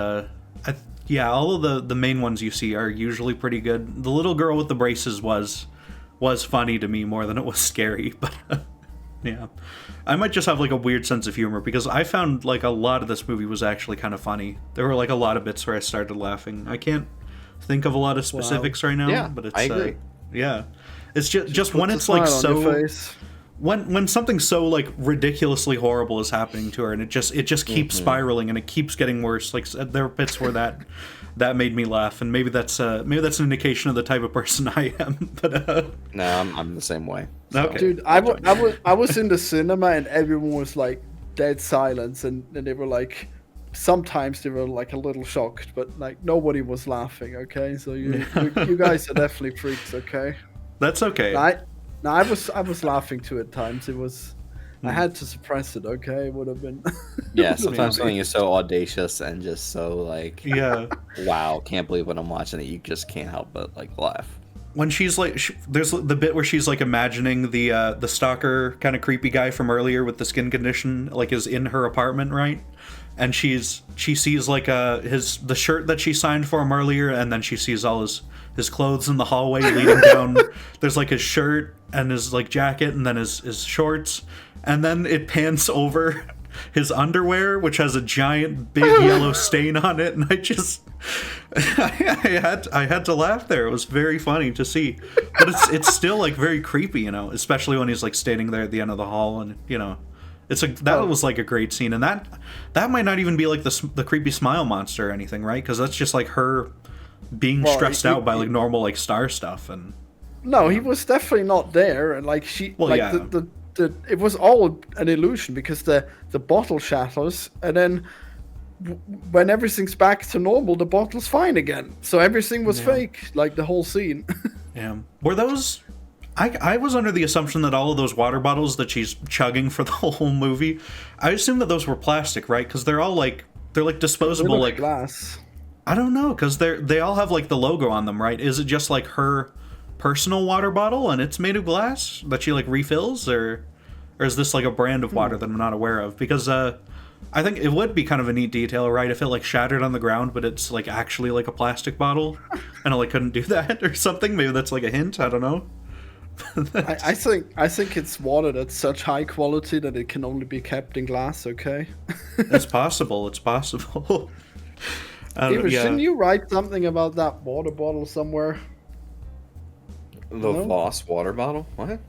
yeah, all of the main ones you see are usually pretty good. The little girl with the braces was funny to me more than it was scary, but yeah. I might just have like a weird sense of humor because I found like a lot of this movie was actually kind of funny. There were like a lot of bits where I started laughing. I can't think of a lot of specifics right now, Yeah, but it's I agree. yeah. It's just when Puts a it's like smile on your so face. when something so like ridiculously horrible is happening to her and it just keeps spiraling and it keeps getting worse. Like there were bits where that made me laugh, and maybe that's an indication of the type of person I am. But No, I'm the same way. So. Okay. Dude, I was in the cinema and everyone was like dead silence, and they were like, sometimes they were like a little shocked, but like nobody was laughing. Okay, so you guys are definitely freaks. Okay, that's okay. I was laughing too at times. It was. I had to suppress it, okay? It would have been... Yeah, sometimes something is so audacious and just so, like, Yeah. wow, can't believe when I'm watching it, you just can't help but, like, laugh. When she's like, there's the bit where she's like imagining the stalker kind of creepy guy from earlier with the skin condition, like is in her apartment, right? And she sees like the shirt that she signed for him earlier, and then she sees all his clothes in the hallway leading down. There's like his shirt and his like jacket, and then his shorts, and then it pans over his underwear, which has a giant big yellow stain on it, and I had to laugh there. It was very funny to see, but it's still like very creepy, you know, especially when he's like standing there at the end of the hall, and you know, that was like a great scene, and that might not even be like the creepy smile monster or anything, right? Because that's just like her being stressed out by like normal like star stuff, and no, he was definitely not there, and like she, well, like yeah. it was all an illusion because the bottle shatters, and then when everything's back to normal, the bottle's fine again. So everything was fake, like the whole scene. Yeah. Were those... I was under the assumption that all of those water bottles that she's chugging for the whole movie, I assumed that those were plastic, right? Because they're like disposable, like glass. I don't know, because they all have like the logo on them, right? Is it just like her personal water bottle and it's made of glass that she like refills, or is this like a brand of water that I'm not aware of? Because I think it would be kind of a neat detail, right? If it like shattered on the ground, but it's like actually like a plastic bottle, and it like couldn't do that or something. Maybe that's like a hint. I don't know. I think it's water that's such high quality that it can only be kept in glass. Okay. It's possible. It's possible. Shouldn't you write something about that water bottle somewhere? The Voss water bottle? What?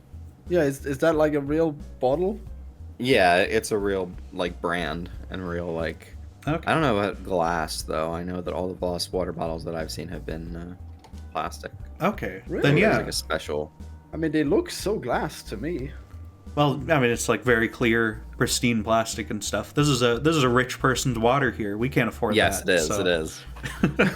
Yeah, is that like a real bottle? Yeah, it's a real like brand and real like. Okay. I don't know about glass though. I know that all the Voss water bottles that I've seen have been plastic. Okay. Really? Then It's yeah. like a special. I mean, they look so glass to me. Well, I mean, it's like very clear, pristine plastic and stuff. This is a rich person's water here. We can't afford Yes, that. it is. so- It is.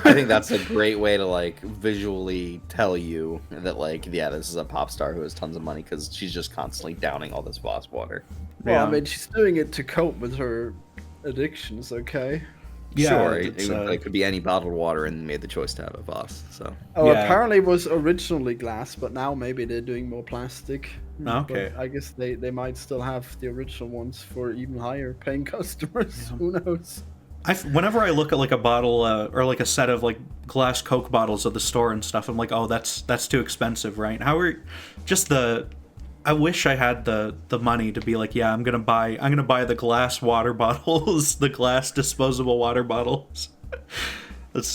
I think that's a great way to like visually tell you that like yeah, this is a pop star who has tons of money because she's just constantly downing all this Voss water. Well, Yeah. I mean, she's doing it to cope with her addictions. Okay. Yeah, Sure, it's, it could be any bottled water and made the choice to have a Voss. So Oh, Yeah. apparently it was originally glass, but now maybe they're doing more plastic. Okay. But I guess they might still have the original ones for even higher paying customers. Who knows? Whenever I look at like a bottle or like a set of like glass Coke bottles at the store and stuff, I'm like, oh, that's too expensive, right? I wish I had the money to be like, yeah, I'm gonna buy the glass water bottles, the glass disposable water bottles.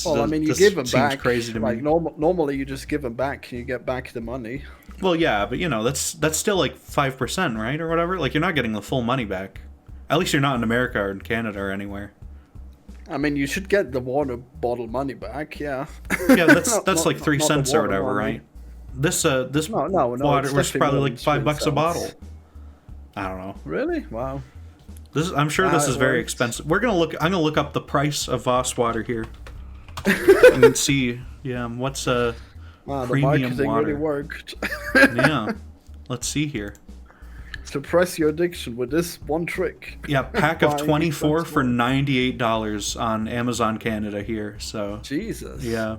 Well, I mean, you give them back. Crazy to like me. Normally, you just give them back and you get back the money. Well, yeah, but that's still like 5%, right, or whatever. Like you're not getting the full money back. At least you're not in America or in Canada or anywhere. I mean, you should get the water bottle money back. Yeah. Yeah, that's like 3 cents or whatever, money. right? This water was probably like $5 a bottle. I don't know. Really? Wow. I'm sure this is very expensive. I'm gonna look up the price of Voss water here. And see, what's Wow, the premium marketing water. really worked. Yeah. Let's see here. Suppress your addiction with this one trick. Yeah, pack of Buying 24 for expensive $98 on Amazon Canada here. So Jesus. yeah.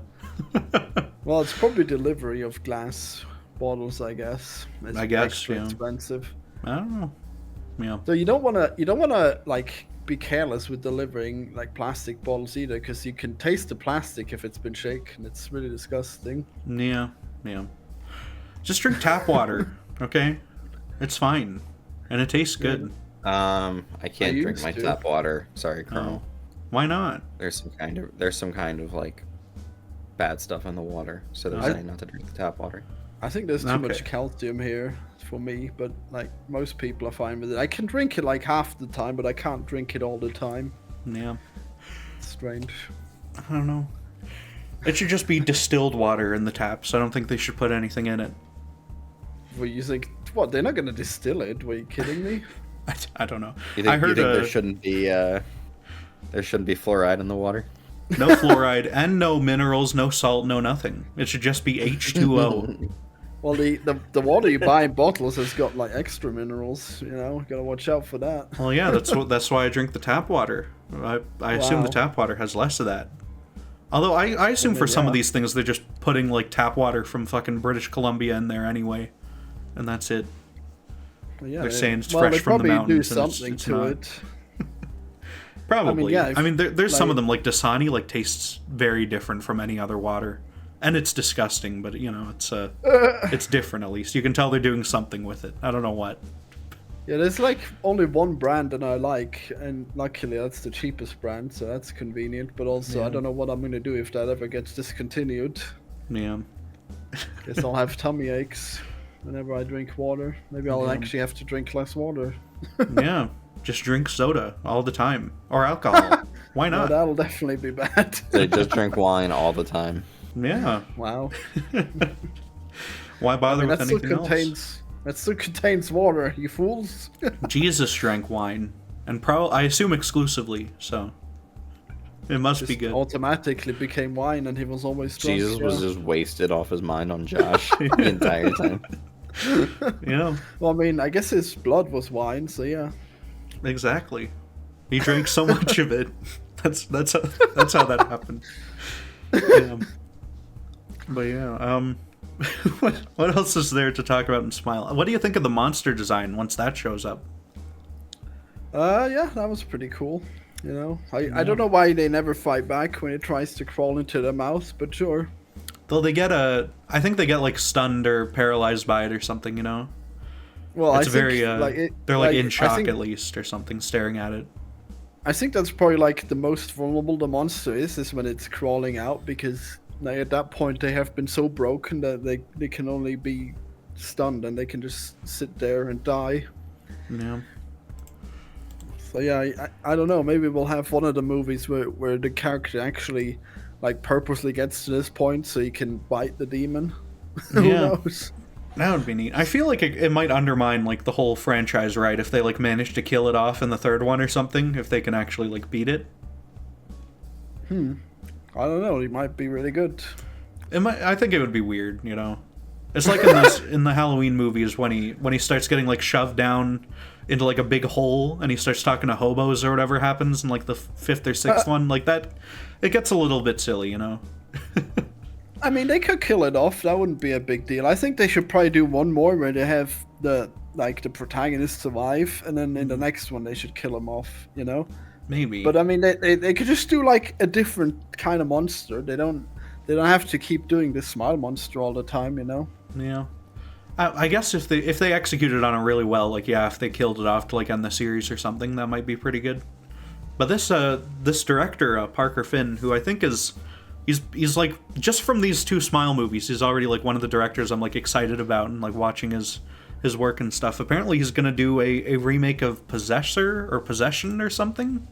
Well, it's probably delivery of glass bottles, I guess. It's I guess, extra yeah. expensive. I don't know. Yeah. So you don't wanna like be careless with delivering like plastic bottles either, because you can taste the plastic if it's been shaken. It's really disgusting. Yeah. Just drink tap water, okay? It's fine, and it tastes good. I can't drink used my to. tap water. Sorry, Colonel. Oh, why not? There's some kind of like bad stuff in the water, so they're saying not to drink the tap water. I think there's too Okay. much calcium here for me, but like most people are fine with it. I can drink it like half the time, but I can't drink it all the time. Yeah. It's strange. I don't know. It should just be distilled water in the taps. I don't think they should put anything in it. Well, you think what? They're not gonna distill it? Were you kidding me? I don't know. You think there shouldn't be fluoride in the water? No fluoride and no minerals, no salt, no nothing. It should just be H2O. Well, the water you buy in bottles has got like extra minerals. You know, gotta watch out for that. Well, yeah, that's why I drink the tap water. I assume the Wow. tap water has less of that. Although I assume for some of yeah. these things they're just putting like tap water from fucking British Columbia in there anyway, and that's it. Well, yeah, They're saying it's well, fresh they from the probably mountains. do and something it's to not. it. Probably. I mean, yeah, there's some of like- them like Dasani like tastes very different from any other water, and it's disgusting. But it's different at least. You can tell they're doing something with it. I don't know what. Yeah, there's like only one brand that I like, and luckily that's the cheapest brand, so that's convenient. But also, Yeah. I don't know what I'm gonna do if that ever gets discontinued. Yeah. Guess I'll have tummy aches whenever I drink water. Maybe I'll Yeah. actually have to drink less water. Yeah. Just drink soda all the time or alcohol. Why No, not? that'll definitely be bad. They just drink wine all the time. Yeah. Wow. Why bother with That still anything else? contains water, you fools. Jesus drank wine, and I assume exclusively. So it must be Just good. automatically became wine, and he was always drunk. Jesus was yeah. just wasted off his mind on Josh the entire time. Yeah, Well, I mean, I guess his blood was wine, so yeah. exactly. He drank so much of it. That's how that happened. Yeah. But yeah, what else is there to talk about in Smile? What do you think of the monster design once that shows up? Yeah, that was pretty cool. You know, I don't know why they never fight back when it tries to crawl into their mouth, but sure. Though I think they get like stunned or paralyzed by it or something. You know, Well, it's I very think they're like in I shock think- at least or something, staring at it. I think that's probably like the most vulnerable the monster is when it's crawling out, because like, at that point they have been so broken that they can only be stunned and they can just sit there and die. Yeah. So yeah, I don't know. Maybe we'll have one of the movies where the character actually like purposely gets to this point so he can bite the demon. Who Yeah. knows? That would be neat. I feel like it might undermine like the whole franchise, right? If they like manage to kill it off in the third one or something, if they can actually like beat it. I don't know. He might be really good. I think it would be weird, you know. It's like in the Halloween movies when he starts getting like shoved down into like a big hole and he starts talking to hobos or whatever happens in like the fifth or sixth one, like that. It gets a little bit silly, you know. I mean, they could kill it off. That wouldn't be a big deal. I think they should probably do one more where they have the protagonist survive, and then in the next one they should kill him off. You know, Maybe. But I mean, they could just do like a different kind of monster. They don't have to keep doing this smile monster all the time, you know. Yeah. I guess if they executed on it really well, like if they killed it off to like end the series or something, that might be pretty good. But this director, Parker Finn, who I think he's like, just from these 2 Smile movies, he's already like one of the directors I'm like excited about and like watching his work and stuff. Apparently he's gonna do a remake of Possession or something.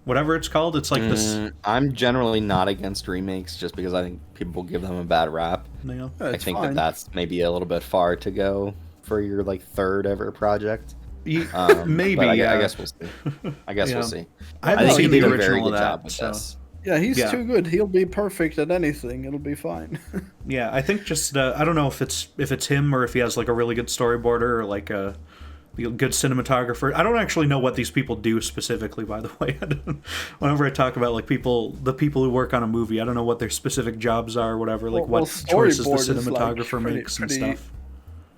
Whatever it's called, it's like this. I'm generally not against remakes, just because I think people give them a bad rap. Yeah. I think fine. that's maybe a little bit far to go for your like 3rd ever project. Maybe. But I yeah. guess we'll see. We'll see. I haven't think seen he the did a very original good of job that. with So. this. Yeah, he's too good. He'll be perfect at anything. It'll be fine. Yeah, I think just I don't know if it's him or if he has like a really good storyboarder or like a good cinematographer. I don't actually know what these people do specifically, by the way. Whenever I talk about like the people who work on a movie, I don't know what their specific jobs are or whatever, like what choices the cinematographer makes and stuff.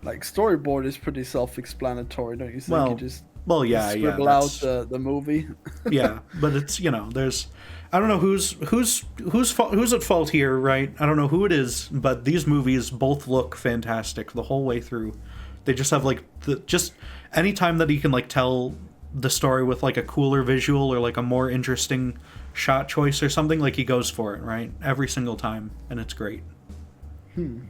Like storyboard is pretty self-explanatory, don't you think? Well, you just yeah, scribble out the movie. Yeah, but it's there's I don't know who's at fault here, right? I don't know who it is, but these movies both look fantastic the whole way through. They just have like just anytime that he can like tell the story with like a cooler visual or like a more interesting shot choice or something, like he goes for it, right? Every single time, and it's great.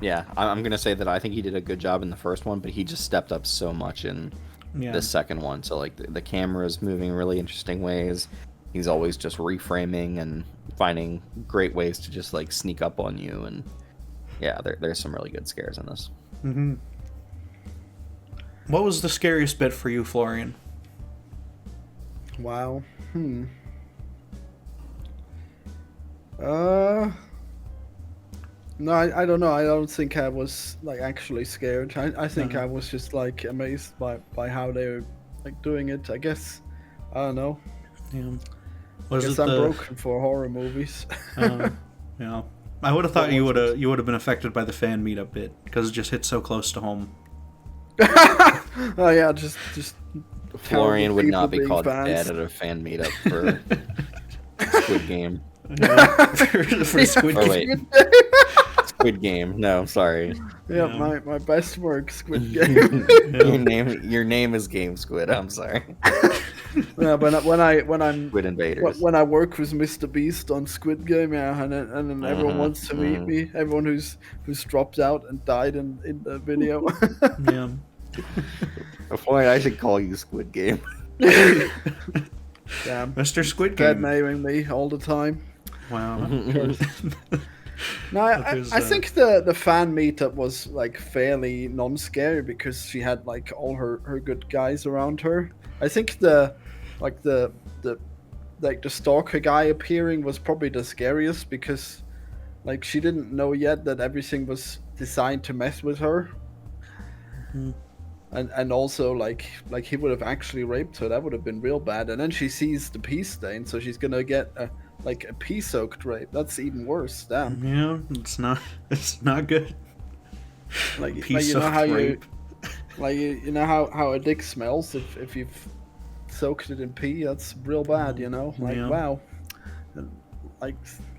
Yeah, I'm gonna say that I think he did a good job in the first one, but he just stepped up so much in the second one. So like the camera is moving in really interesting ways. He's always just reframing and finding great ways to just like sneak up on you, and there's some really good scares in this. Mm-hmm. What was the scariest bit for you, Florian? Wow. No, I don't know. I don't think I was like actually scared. I think I was just like amazed by how they were like doing it. I guess I don't know. Yeah. I guess I'm broken for horror movies. Yeah. I would have thought you would have been affected by the fan meetup bit because it just hit so close to home. Oh yeah, just Florian would not be being called fans. dead at a fan meetup for Squid Game. For Squid Game. Squid Game. No, I'm sorry. Yeah, my best work, Squid Game. Your name is Game Squid. I'm sorry. Yeah, when I'm Squid Invaders. when I work with Mr. Beast on Squid Game, yeah, and then everyone wants to meet me. Everyone who's dropped out and died in the video. Yeah. Before I should call you Squid Game. Damn, Mr. Squid bad Game. naming me all the time. Wow. No, I think the fan meetup was like fairly non-scary because she had like all her good guys around her. I think the stalker guy appearing was probably the scariest because like she didn't know yet that everything was designed to mess with her. Mm-hmm. And also like he would have actually raped her. That would have been real bad. And then she sees the pee stain, so she's gonna get a pee-soaked rape. That's even worse. Damn. Yeah, it's not good. Like you know how rape. you know how a dick smells if you've soaked it in pee. That's real bad. You know. Like wow. And, like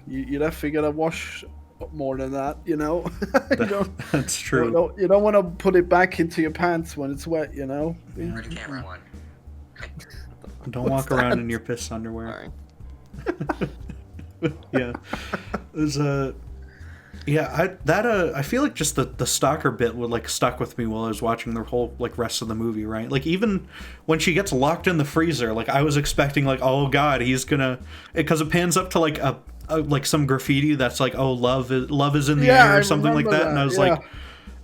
you definitely gotta wash more than that. You know. That's true. You don't want to put it back into your pants when it's wet. You know. Yeah. Don't walk around in your piss underwear. Yeah, there's I feel like just the stalker bit would like stuck with me while I was watching the whole like rest of the movie, right? Like even when she gets locked in the freezer, like I was expecting like, oh god, he's gonna, because it pans up to like a like some graffiti that's like, oh love is in the air or something like that, and I was like,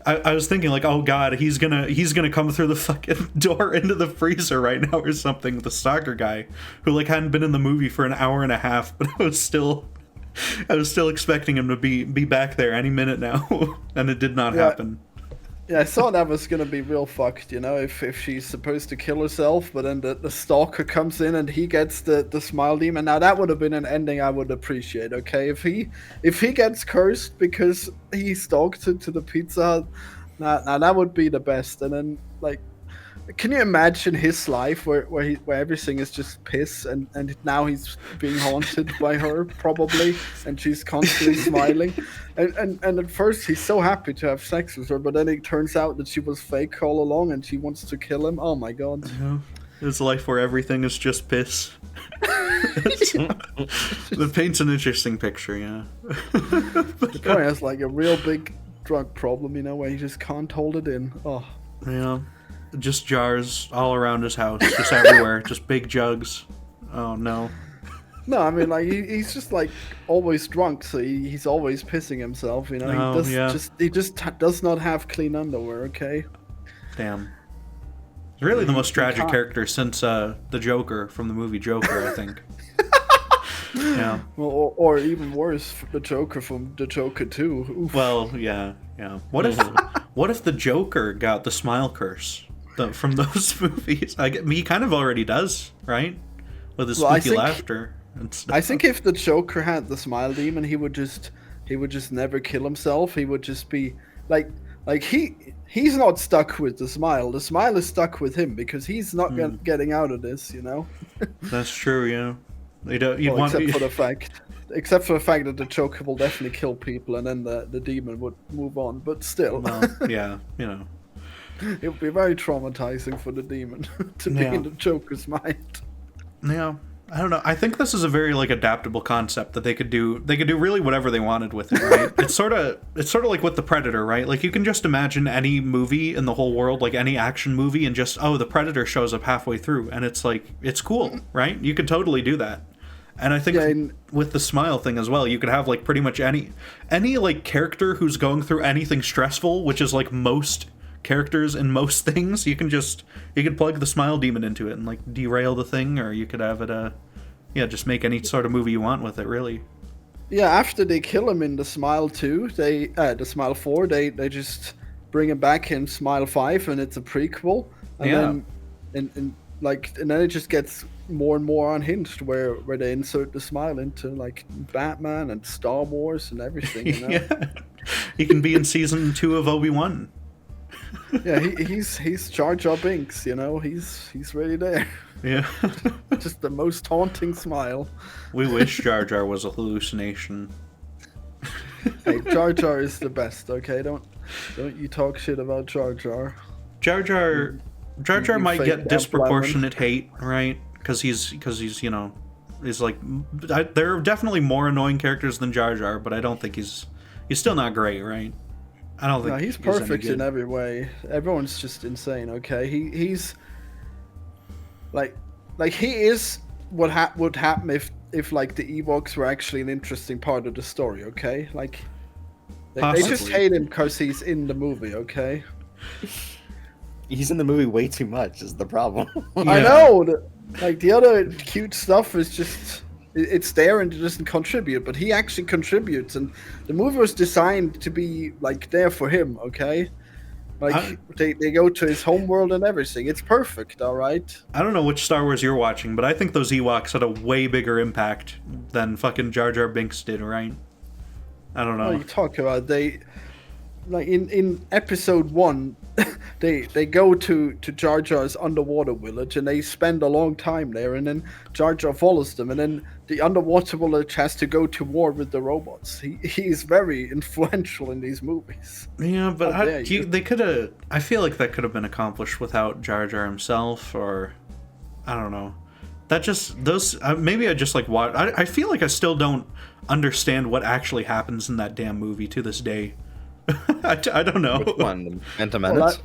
I was thinking like, oh god, he's gonna come through the fucking door into the freezer right now or something. The stalker guy who like hadn't been in the movie for an hour and a half, but I was still expecting him to be back there any minute now, and it did not happen. Yeah, I thought that was gonna be real fucked, you know, if she's supposed to kill herself, but then the stalker comes in and he gets the smile demon. Now that would have been an ending I would appreciate, okay? If he gets cursed because he stalked her to the Pizza Hut, now that would be the best. And then like Can you imagine his life where everything is just piss and now he's being haunted by her probably, and she's constantly smiling, and at first he's so happy to have sex with her, but then it turns out that she was fake all along and she wants to kill him. Oh my god. Yeah. His life where everything is just piss. That paints an interesting picture, yeah. The guy has like a real big drug problem, where he just can't hold it in. Oh. Yeah. Just jars all around his house, just everywhere, just big jugs. Oh no. No, I mean, like he's just like always drunk, so he's always pissing himself. Oh, He just does not have clean underwear. Okay. Damn. Really, the most tragic character since the Joker from the movie Joker, I think. Yeah. Well, or even worse, the Joker from the Joker 2. Oof. Well, yeah. What if the Joker got the smile curse from those movies? He kind of already does, right? With his spooky laughter and stuff. I think if the Joker had the smile demon, he would just never kill himself. He would just be like he's not stuck with the smile. The smile is stuck with him because he's not getting out of this. That's true. Yeah. Except for the fact that the Joker will definitely kill people, and then the demon would move on. But still, yeah, it would be very traumatizing for the demon to be in the Joker's mind. Yeah, I don't know. I think this is a very adaptable concept that they could do. They could do really whatever they wanted with it, right? It's sort of like with the Predator, right? Like you can just imagine any movie in the whole world, like any action movie, and just the Predator shows up halfway through, and it's cool, right? You could totally do that. And I think with the smile thing as well, you could have pretty much any character who's going through anything stressful, which is most characters in most things. You could plug the smile demon into it and derail the thing, or you could have it just make any sort of movie you want with it, really. Yeah, after they kill him in the Smile 2, the Smile 4, they just bring him back in Smile 5, and it's a prequel. And then and then it just gets more and more unhinged, where they insert the smile into Batman and Star Wars and everything. Yeah, he can be in season 2 of Obi-Wan. Yeah, he's Jar Jar Binks. He's really there. Yeah. Just the most haunting smile. We wish Jar Jar was a hallucination. Hey, Jar Jar is the best. Okay, don't you talk shit about Jar Jar. Jar Jar might get disproportionate hate, right? Because he's there are definitely more annoying characters than Jar Jar, but I don't think he's still not great, right? I don't think he's perfect in every way. Everyone's just insane. Okay, he's he is what would happen if the Ewoks were actually an interesting part of the story. Okay, they just hate him because he's in the movie. Okay. He's in the movie way too much is the problem. Yeah. I know. The other cute stuff is just it's there and it doesn't contribute, but he actually contributes, and the movie was designed to be there for him. Okay, they go to his homeworld and everything. It's perfect. All right. I don't know which Star Wars you're watching, but I think those Ewoks had a way bigger impact than fucking Jar Jar Binks did. Right? I don't know. What are you talking about? In episode 1, they go to Jar Jar's underwater village, and they spend a long time there, and then Jar Jar follows them, and then the underwater village has to go to war with the robots. He's very influential in these movies. Yeah, but they could have. I feel like that could have been accomplished without Jar Jar himself, or I don't know. That just maybe I just watch. I feel like I still don't understand what actually happens in that damn movie to this day. I don't know. Which one? Phantom Menace?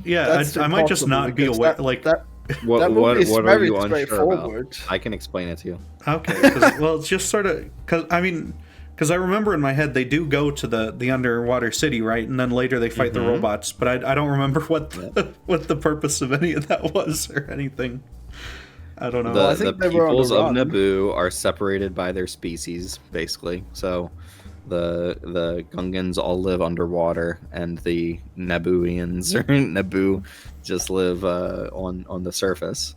I might just not be aware. What are you unsure about? I can explain it to you. Okay. It's just sort of because I remember in my head they do go to the underwater city, right? And then later they fight the robots, but I don't remember what the purpose of any of that was or anything. I don't know. The peoples of Naboo are separated by their species, basically. So the Gungans all live underwater, and the Nabooians or Naboo just live on the surface.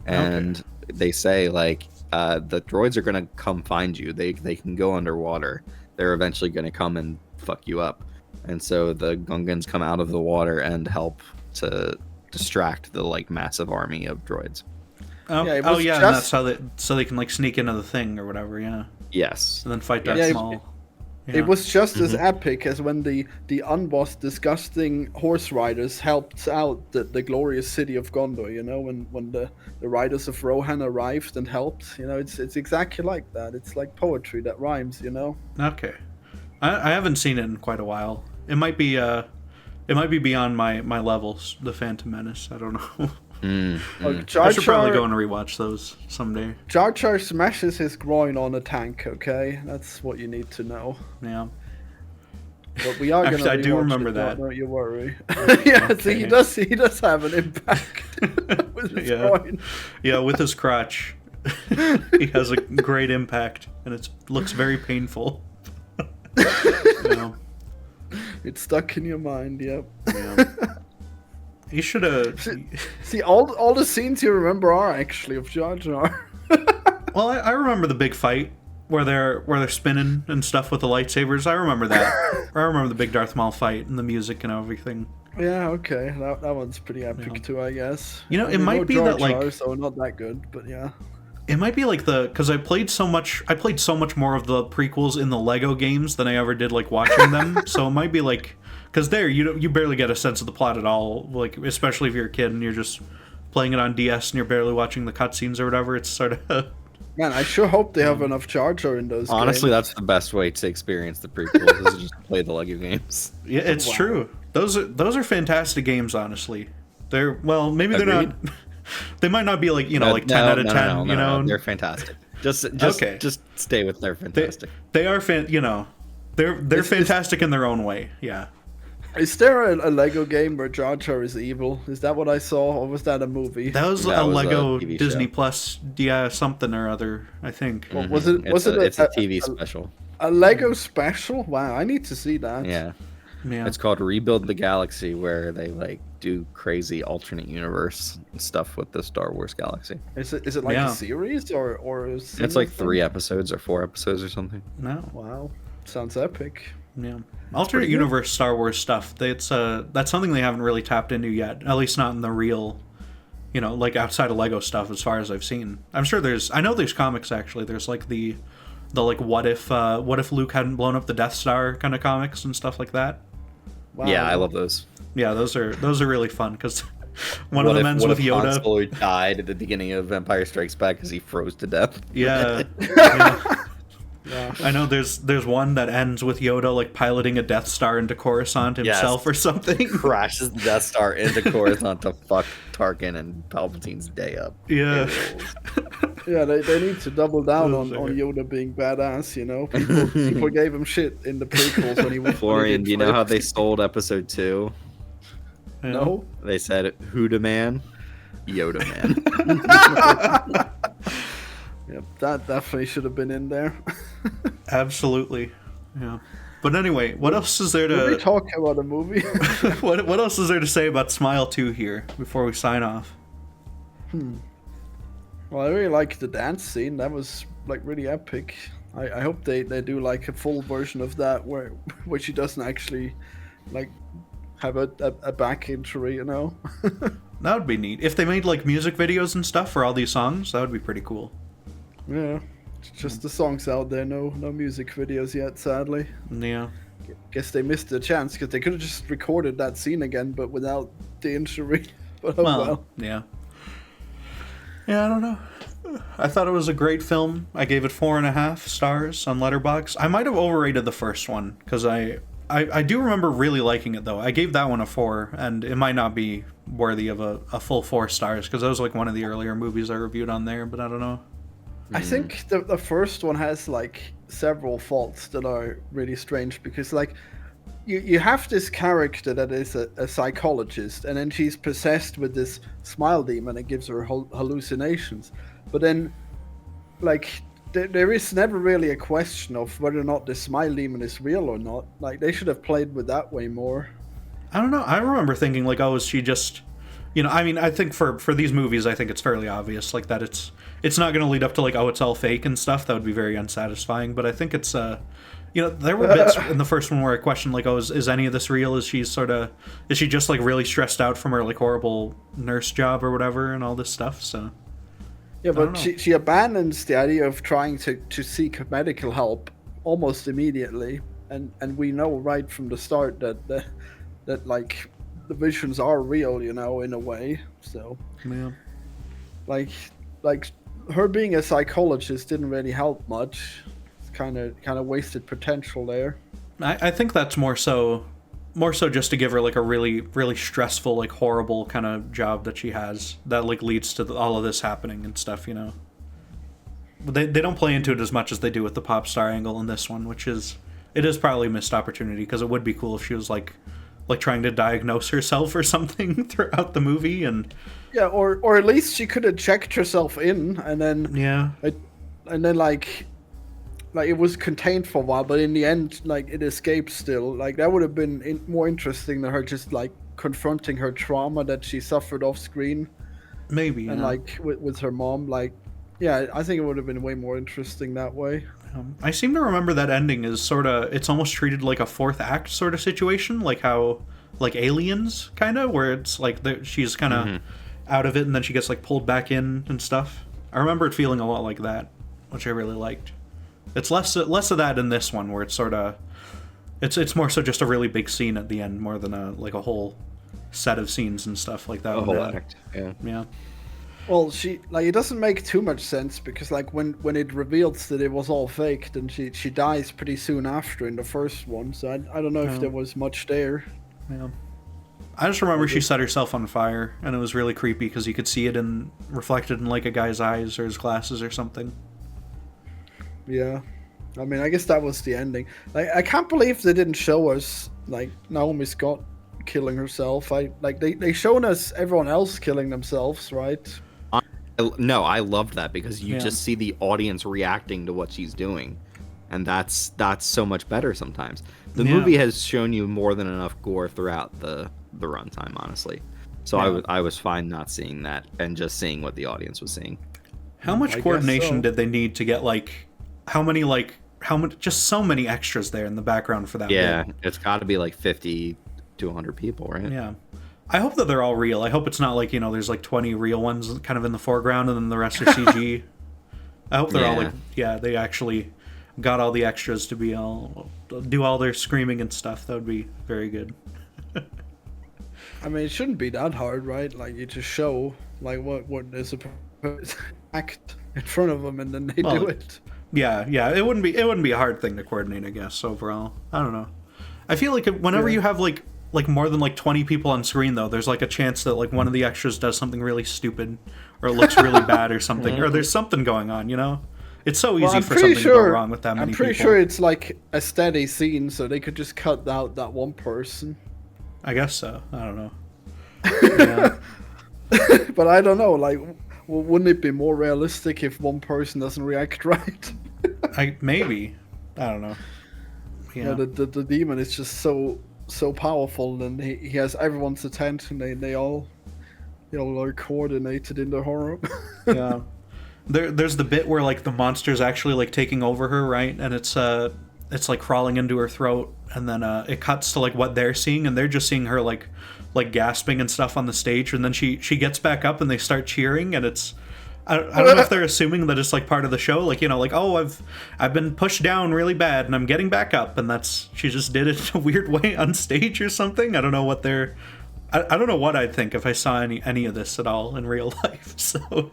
And they say the droids are gonna come find you. They can go underwater. They're eventually gonna come and fuck you up. And so the Gungans come out of the water and help to distract the like massive army of droids. Oh, Yeah, it oh was yeah, and just- that's so they can like sneak into the thing or whatever. Yeah, Yes. and then fight Darth Yeah, Maul. Yeah. It was just as epic as when the unbossed, disgusting horse riders helped out the glorious city of Gondor. You know, when the riders of Rohan arrived and helped. You know, it's exactly like that. It's like poetry that rhymes. You know. Okay. I haven't seen it in quite a while. It might be beyond my levels. The Phantom Menace. I don't know. Jar I should probably Jar- go and rewatch those someday. Jar Jar smashes his groin on a tank. Okay, that's what you need to know. Yeah. But we are Actually, gonna. I do rewatch remember it, that. Don't you worry. Yeah, see, he Okay. does have an impact with his Yeah. groin. Yeah, with his crotch, he has a great impact, and it looks very painful. Yeah. It's stuck in your mind. Yep. Yeah. He should have. See, all the scenes you remember are actually of Jar Jar. Well, I remember the big fight where they're spinning and stuff with the lightsabers. I remember that. I remember the big Darth Maul fight and the music and everything. Yeah, okay, that one's pretty epic too, I guess. You know, I it mean, might no be Jar that, like- Jar, so not that good, but yeah. It might be like because I played so much more of the prequels in the Lego games than I ever did like watching them. So it might be like because there you barely get a sense of the plot at all. Like especially if you're a kid and you're just playing it on DS and you're barely watching the cutscenes or whatever. It's sort of Man, I sure hope they have enough Jar Jar in those Honestly, games. that's the best way to experience the prequels is just play the Lego games. yeah, it's Wow. true. Those are fantastic games. Honestly, they're maybe they're not. Agreed. They might not be like like 10 out of 10. You know, they're fantastic. Just Okay. just stay with they're fantastic. they are they're fantastic in their own way. Yeah. Is there a Lego game where Jar Jar is evil? Is that what I saw, or was that a movie? That was That a was a Lego TV Disney show. Plus, something or other, I think. Well, was it It's a TV special. a Lego special? Wow, I need to see that. Yeah. Yeah. It's called Rebuild the Galaxy, where they like do crazy alternate universe stuff with the Star Wars galaxy. Is it like Yeah. a series or a It's single like thing? 3 episodes or 4 episodes or something. No. Wow, sounds epic. Yeah. Alternate pretty good. universe Star Wars stuff. That's something they haven't really tapped into yet. At least not in the real, like outside of Lego stuff as far as I've seen. I'm sure I know there's comics actually. There's like the like what if Luke hadn't blown up the Death Star kind of comics and stuff like that. Wow. Yeah, I love those. Yeah, those are really fun because one What of them if- ends what with if Han Yoda. Solo died at the beginning of Empire Strikes Back because he froze to death. Yeah. Yeah. Yeah. I know there's one that ends with Yoda like piloting a Death Star into Coruscant himself Yes. or something. Crashes the Death Star into Coruscant to fuck Tarkin and Palpatine's day up. Yeah. Yeah, they need to double down on Those are- Yoda being badass, People gave him shit in the prequels when he was Florian, do you know how they sold Episode 2? Yeah. No? They said, Huda Man, Yoda Man. Yep, that definitely should have been in there. Absolutely. Yeah. But anyway, what else is there Did we to talk about a movie? what else is there to say about Smile 2 here before we sign off? Well, I really like the dance scene. That was like really epic. I hope they do like a full version of that where she doesn't actually like have a back injury, That would be neat. If they made like music videos and stuff for all these songs, that would be pretty cool. Yeah. It's just the songs out there, no music videos yet, sadly. Yeah. Guess they missed the chance because they could have just recorded that scene again, but without the injury. But oh well. Yeah. Yeah, I don't know. I thought it was a great film. I gave it 4.5 stars on Letterboxd. I might have overrated the first one because I do remember really liking it though. I gave that one a 4, and it might not be worthy of a full 4 stars because that was like one of the earlier movies I reviewed on there. But I don't know. I think the first one has like several faults that are really strange because like you have this character that is a psychologist and then she's possessed with this smile demon and gives her hallucinations, but then like there is never really a question of whether or not the smile demon is real or not. Like they should have played with that way more. I don't know. I remember thinking like, oh, is she just, I mean, I think for these movies, I think it's fairly obvious like that it's not going to lead up to like, oh, it's all fake and stuff. That would be very unsatisfying. But I think it's You know, there were bits in the first one where I questioned, like, oh, is any of this real? Is she just, like, really stressed out from her, like, horrible nurse job or whatever and all this stuff, so... Yeah, but she abandons the idea of trying to seek medical help almost immediately, and we know right from the start that like, the visions are real, you know, in a way, so... Yeah. Like her being a psychologist didn't really help much. Kind of wasted potential there. I think that's more so just to give her like a really really stressful, like horrible kind of job that she has that like leads to all of this happening and stuff, you know. But they don't play into it as much as they do with the pop star angle in this one, which is probably a missed opportunity, because it would be cool if she was like trying to diagnose herself or something throughout the movie. And yeah, or at least she could have checked herself in and then like it was contained for a while, but in the end, like, it escaped still. Like, that would have been more interesting than her just, like, confronting her trauma that she suffered off screen. Maybe, and, like, with her mom. Like, yeah, I think it would have been way more interesting that way. I seem to remember that ending is sort of... It's almost treated like a fourth act sort of situation, like how... Like Aliens, kind of, where it's, like, she's kind of out of it, and then she gets, like, pulled back in and stuff. I remember it feeling a lot like that, which I really liked. It's less of that in this one, where it's sort of... It's more so just a really big scene at the end, more than a whole set of scenes and stuff like that. A whole act, yeah. Yeah. Well, it doesn't make too much sense, because, like, when it reveals that it was all fake, then she dies pretty soon after in the first one, so I don't know if there was much there. Yeah. I just remember she set herself on fire, and it was really creepy, because you could see it reflected in, like, a guy's eyes or his glasses or something. Yeah. I mean, I guess that was the ending. Like, I can't believe they didn't show us, like, Naomi Scott killing herself. They shown us everyone else killing themselves, right? No, I loved that, because you just see the audience reacting to what she's doing, and that's so much better sometimes. The movie has shown you more than enough gore throughout the runtime, honestly. So I was fine not seeing that and just seeing what the audience was seeing. How much coordination did they need to get, like, how much, just so many extras there in the background for that? Yeah, bit. It's got to be like 50 to 100 people, right? Yeah. I hope that they're all real. I hope it's not like, you know, there's like 20 real ones kind of in the foreground and then the rest are CG. I hope they're all like, they actually got all the extras to be do all their screaming and stuff. That would be very good. I mean, it shouldn't be that hard, right? Like, you just show, like, what is a act in front of them, and then they do it. Yeah, it wouldn't be a hard thing to coordinate, I guess, overall. I don't know. I feel like whenever you have like more than like 20 people on screen, though, there's like a chance that like one of the extras does something really stupid, or it looks really bad or something, or there's something going on, you know? It's so easy for something to go wrong with that many people. I'm pretty sure it's like a steady scene, so they could just cut out that one person. I guess so. I don't know. Yeah. But I don't know, like, wouldn't it be more realistic if one person doesn't react right? Maybe. I don't know. Yeah. The demon is just so powerful, and he has everyone's attention. They all are coordinated in the horror. Yeah. There's the bit where like the monster's actually like taking over her, right? And it's like crawling into her throat, and then it cuts to like what they're seeing, and they're just seeing her like gasping and stuff on the stage, and then she gets back up and they start cheering, and it's I don't know if they're assuming that it's like part of the show, like, you know, like, oh, I've been pushed down really bad and I'm getting back up, and she just did it in a weird way on stage or something. I don't know what I don't know what I'd think if I saw any of this at all in real life. So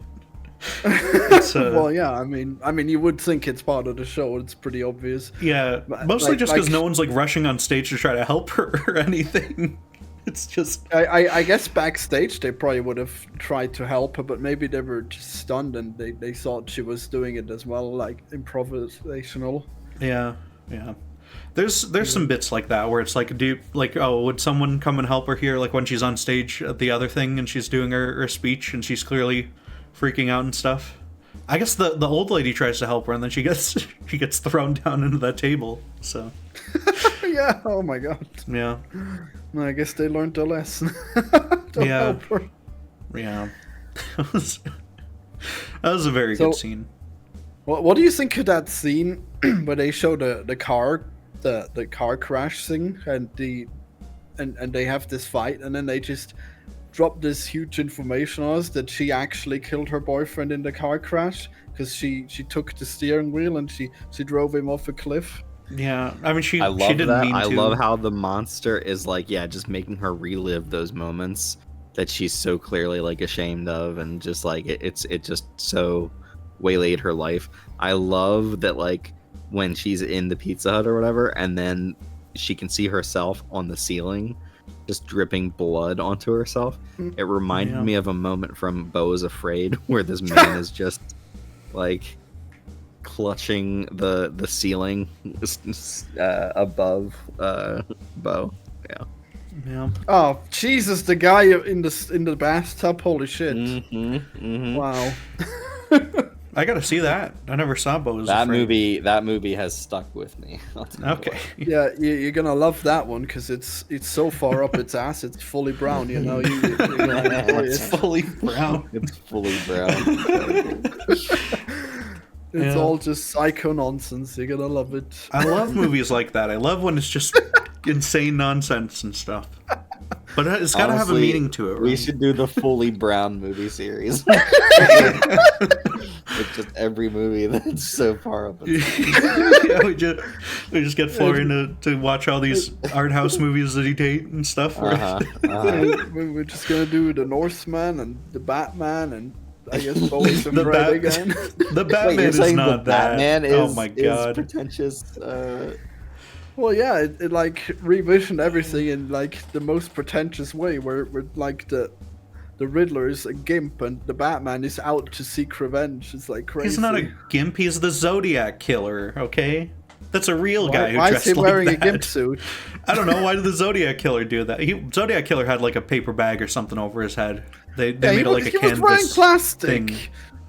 well, yeah, I mean, you would think it's part of the show. It's pretty obvious. Yeah, mostly just because no one's like rushing on stage to try to help her or anything. It's just... I guess backstage they probably would have tried to help her, but maybe they were just stunned and they thought she was doing it as well, like improvisational. Yeah. There's some bits like that where it's like, would someone come and help her here? Like when she's on stage at the other thing and she's doing her speech and she's clearly freaking out and stuff. I guess the old lady tries to help her, and then she gets thrown down into that table. So yeah, oh my god. Yeah. Well, I guess they learned a lesson. Yeah. Yeah. That was a very good scene. What do you think of that scene where they show the car crash thing and they have this fight and then they just drop this huge information on us that she actually killed her boyfriend in the car crash because she took the steering wheel and she drove him off a cliff. Yeah, I mean, she I love didn't that. mean to. I love how the monster is like, yeah, just making her relive those moments that she's so clearly like ashamed of, and just like it just so waylaid her life. I love that, like, when she's in the Pizza Hut or whatever, and then she can see herself on the ceiling just dripping blood onto herself. It reminded me of a moment from Beau is Afraid where this man is just like clutching the ceiling above Beau. Yeah. Oh Jesus, the guy in the bathtub, holy shit. Wow. I gotta see that. I never saw Beau is That Afraid. movie has stuck with me. Okay. Yeah, you're gonna love that one because it's so far up its ass, it's fully brown. You know, you're gonna enjoy It's it. fully brown. It's fully brown. It's Yeah. all just psycho nonsense. You're gonna love it. I love movies like that. I love when it's just insane nonsense and stuff. But it's got to have a Honestly, meaning to it, right? We should do the fully brown movie series. It's just every movie that's so far up. Yeah, we just get Florian to watch all these art house movies that he date and stuff. We're just gonna do the Northman and the Batman and I guess Bowie The Red Bat- again. The Wait, Batman you're is saying not the that. Batman is, Oh my is god. pretentious? Well, yeah, it like revisioned everything in like the most pretentious way, where like the Riddler is a gimp and the Batman is out to seek revenge. It's like crazy. He's not a gimp. He's the Zodiac killer. Okay, that's a real guy who Why is dressed he like wearing that. a gimp suit? I don't know. Why did the Zodiac killer do that? Zodiac killer had like a paper bag or something over his head. They made it like a he was wearing canvas plastic, thing.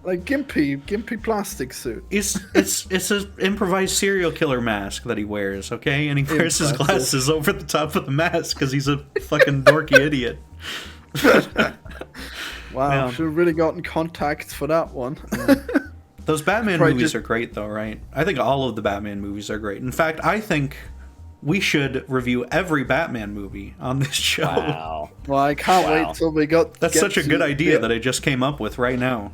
like gimpy plastic suit. It's an improvised serial killer mask that he wears, okay? And he wears his Impressive. glasses over the top of the mask because he's a fucking dorky idiot. Wow, Yeah. should have really gotten contacts for that one. Those Batman Probably movies just- are great, though, right? I think all of the Batman movies are great. In fact, I think we should review every Batman movie on this show. Wow. Well, I can't Wow. wait till we get. That's such a good idea yeah. that I just came up with right now.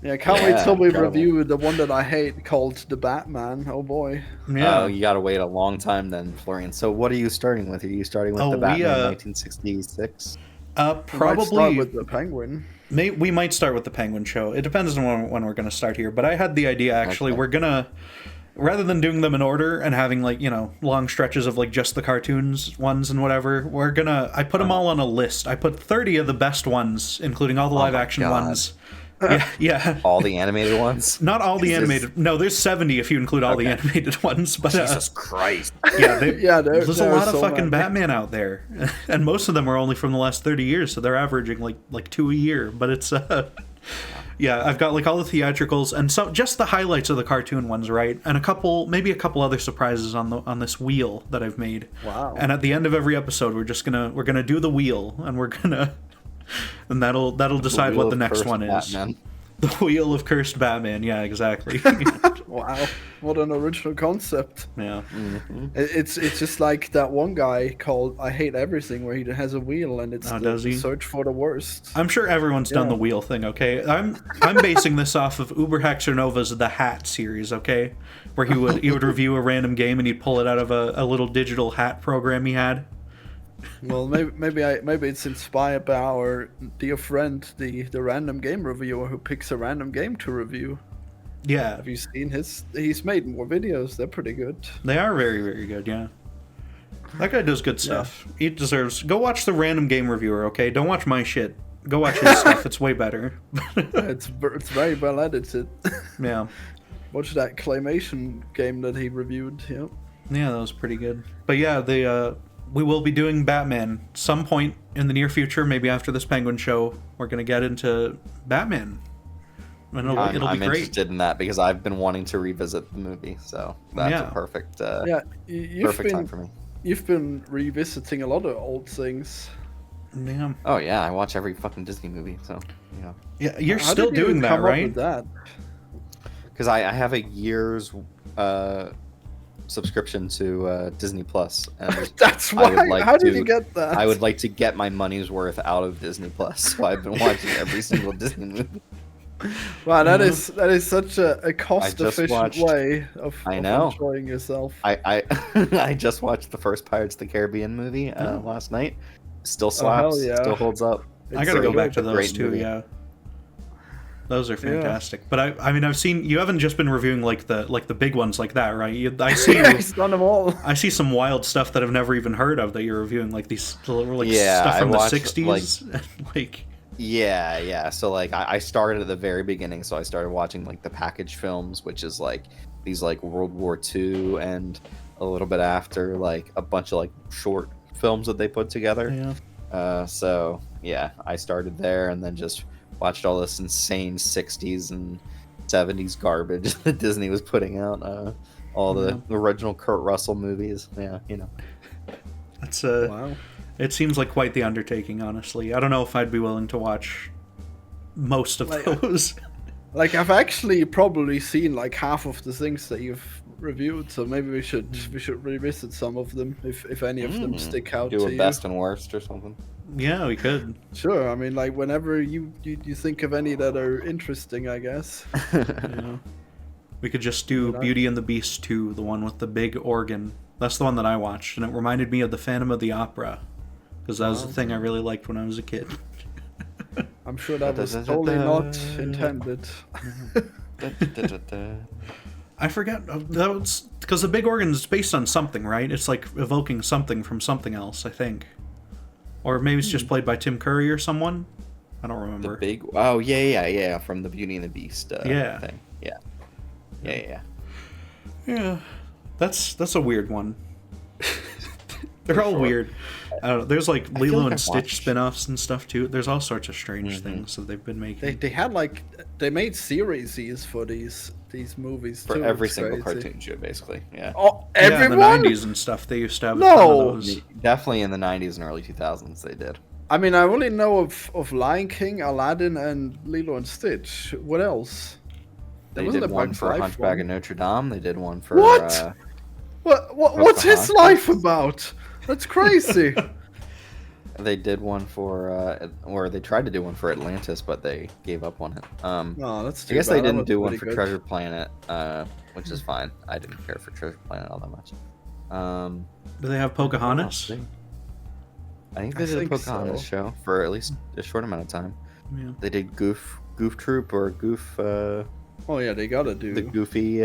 Yeah, I can't Yeah, wait till we incredible. review the one that I hate called The Batman. Oh boy. Yeah. You gotta wait a long time then, Florian. So what are you starting with? Are you starting with Oh, the we, Batman 1966. 1966? We might Probably. start with the Penguin. We might start with the Penguin show. It depends on when we're going to start here. But I had the idea, actually, Okay. we're going to, rather than doing them in order and having, like, you know, long stretches of, like, just the cartoons ones and whatever, we're going to, I put them all on a list. I put 30 of the best ones, including all the live action God. ones. Yeah. All the animated ones? Not all the Jesus. animated. No, there's 70 if you include all the Okay. animated ones. But Jesus Christ. yeah, Yeah, there's a there are lot of so fucking many. Batman out there, and most of them are only from the last 30 years, so they're averaging like 2 a year. But it's yeah, I've got like all the theatricals and so just the highlights of the cartoon ones, right? And maybe a couple other surprises on this wheel that I've made. Wow. And at the end of every episode, we're gonna do the wheel, and and that'll decide Wheel what the of next Cursed one is. Batman. The wheel of cursed Batman. Yeah, exactly. Wow, what an original concept. Yeah. It's just like that one guy called I Hate Everything, where he has a wheel and it's Oh, the does he? search for the worst. I'm sure everyone's done Yeah. the wheel thing, okay? I'm basing this off of Uber Hexer Nova's The Hat series, okay? Where he would review a random game and he'd pull it out of a little digital hat program he had. Well, maybe it's inspired by our dear friend, the random game reviewer who picks a random game to review. Yeah, Have you seen his? He's made more videos. They're pretty good. they are very, very good, yeah. That guy does good stuff. He deserves... Go watch the random game reviewer, okay? Don't watch my shit. Go watch his stuff. It's way better. It's very well edited. Yeah. Watch that claymation game that he reviewed. Yep. Yeah, that was pretty good. But yeah, we will be doing Batman some point in the near future, maybe after this Penguin show. We're going to get into Batman. And it'll I'm be great. interested in that because I've been wanting to revisit the movie, so that's Yeah. a perfect, Yeah, you've perfect been time for me. you've been revisiting a lot of old things. Yeah. Oh yeah, I watch every fucking Disney movie, so yeah. Yeah, you're How still did you doing that, come up right? with that? because I have a year's subscription to Disney Plus, and That's I would why. like How did to- you get that? I would like to get my money's worth out of Disney Plus, so I've been watching every single Disney movie. Wow, that is such a cost-efficient watched- way of I know. enjoying yourself. I I just watched the first Pirates of the Caribbean movie last night. Still Oh, hell slaps. yeah. Still holds up. I gotta go back to good. those Great too. movie. Yeah, those are fantastic. But I mean, I've seen you haven't just been reviewing like the big ones like that, right? I see. He's done them all. I see some wild stuff that I've never even heard of that you're reviewing, like these like Yeah, stuff I from the watched, '60s, like Yeah. So like I started at the very beginning, so I started watching like the package films, which is like these like World War II and a little bit after, like a bunch of like short films that they put together. yeah. So yeah, I started there and then just watched all this insane 60s and 70s garbage that Disney was putting out. All the original Kurt Russell movies. Yeah, you know. That's Wow. It seems like quite the undertaking, honestly. I don't know if I'd be willing to watch most of those. Like, I've actually probably seen like half of the things that you've reviewed, so maybe we should revisit some of them if any of them stick out Do to a you. best and worst or something. Yeah, we could. Sure. I mean, like whenever you think of any that are interesting, I guess. Yeah. We could just do Beauty and the Beast 2, the one with the big organ. That's the one that I watched, and it reminded me of the Phantom of the Opera, because that was the thing I really liked when I was a kid. I'm sure that was totally not intended. I forget. That was because the big organ is based on something, right? It's like evoking something from something else, I think. Or maybe it's just played by Tim Curry or someone. I don't remember. The big. Oh yeah. From the Beauty and the Beast. Yeah. Thing. Yeah. Yeah, that's a weird one. They're all weird. I don't know. There's like Lilo like and I've Stitch watched- spin-offs and stuff too. There's all sorts of strange things that they've been making. They had like they made series for these movies For too. every It's single crazy. cartoon show, basically. Yeah. Oh, Yeah, in everyone. the 90s and stuff, they used to have a No! ton of those. Definitely in the 90s and early 2000s they did. I mean, I only know of Lion King, Aladdin, and Lilo and Stitch. What else? There They wasn't did a one Bugs for Life Hunchback one. of Notre Dame. They did one for What? What's his life about? That's crazy. They did one for or they tried to do one for Atlantis, but they gave up on it. No, that's I too guess bad. they That didn't was do one pretty for good. Treasure Planet, which is fine. I didn't care for Treasure Planet all that much. Do they have Pocahontas? I think I they did a think Pocahontas so. show for at least a short amount of time. Yeah. They did Goof Troop or Goof Oh yeah, they gotta do. the Goofy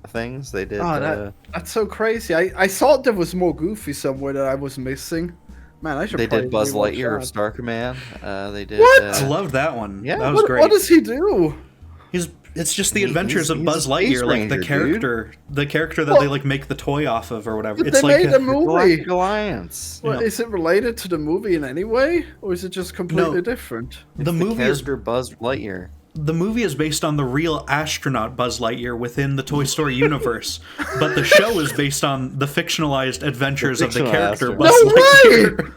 things. They did. That's so crazy. I thought there was more Goofy somewhere that I was missing. Man, I should. They probably did Buzz rewatch Lightyear of that. Star Command. They did. What? I loved that one. Yeah, that was great. What does he do? It's just the He- adventures of he's Buzz a space Lightyear, like the ranger, character that Well- they like make the toy off of or whatever. But It's they like made a movie. Galactic Alliance. What, Yeah. is it related to the movie in any way, or is it just completely No. different? the movie is character Buzz Lightyear. the movie is based on the real astronaut Buzz Lightyear within the Toy Story universe, but the show is based on the fictionalized adventures of the fictional character astronaut. Buzz No Lightyear.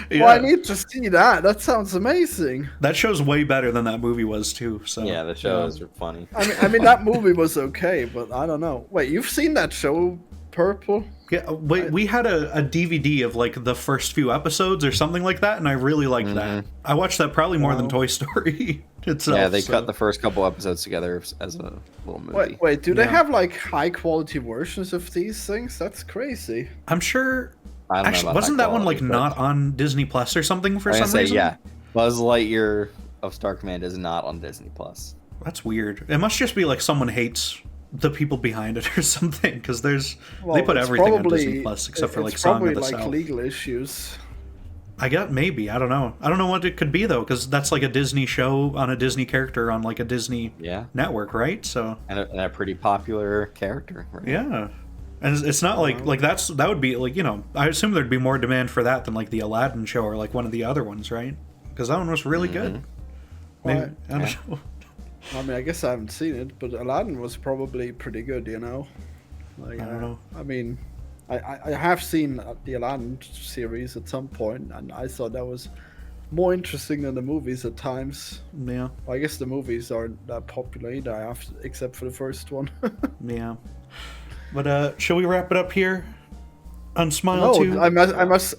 Yeah. Well, I need to see that. That sounds amazing. That show's way better than that movie was too. So Yeah, the shows are funny. I mean that movie was okay, but I don't know. Wait, you've seen that show, Purple? Yeah, we had a DVD of like the first few episodes or something like that, and I really liked that. I watched that probably more than Wow. Toy Story itself. Yeah, they so- cut the first couple episodes together as a little movie. Wait, do they Yeah. have like high quality versions of these things? That's crazy. I'm sure. I don't know Actually, about wasn't that one like quality, but not on Disney Plus or something for I'm some gonna say, reason? yeah, Buzz Lightyear of Star Command is not on Disney Plus. That's weird. It must just be like someone hates the people behind it or something, because they put it's everything on probably- Disney Plus except for like it's Song probably of the like South. legal issues. I got maybe I don't know what it could be though, because that's like a Disney show on a Disney character on like a Disney Yeah, network, right? So and a pretty popular character. Right? yeah, and it's not like that would be like, you know, I assume there'd be more demand for that than like the Aladdin show or like one of the other ones, right? Because that one was really good. Maybe, Right. I don't know. I mean, I guess I haven't seen it, but Aladdin was probably pretty good, you know. Like, I don't know. I mean, I have seen the Aladdin series at some point, and I thought that was more interesting than the movies at times. Yeah. Well, I guess the movies aren't that popular either, except for the first one. Yeah. But shall we wrap it up here on Smile No, 2?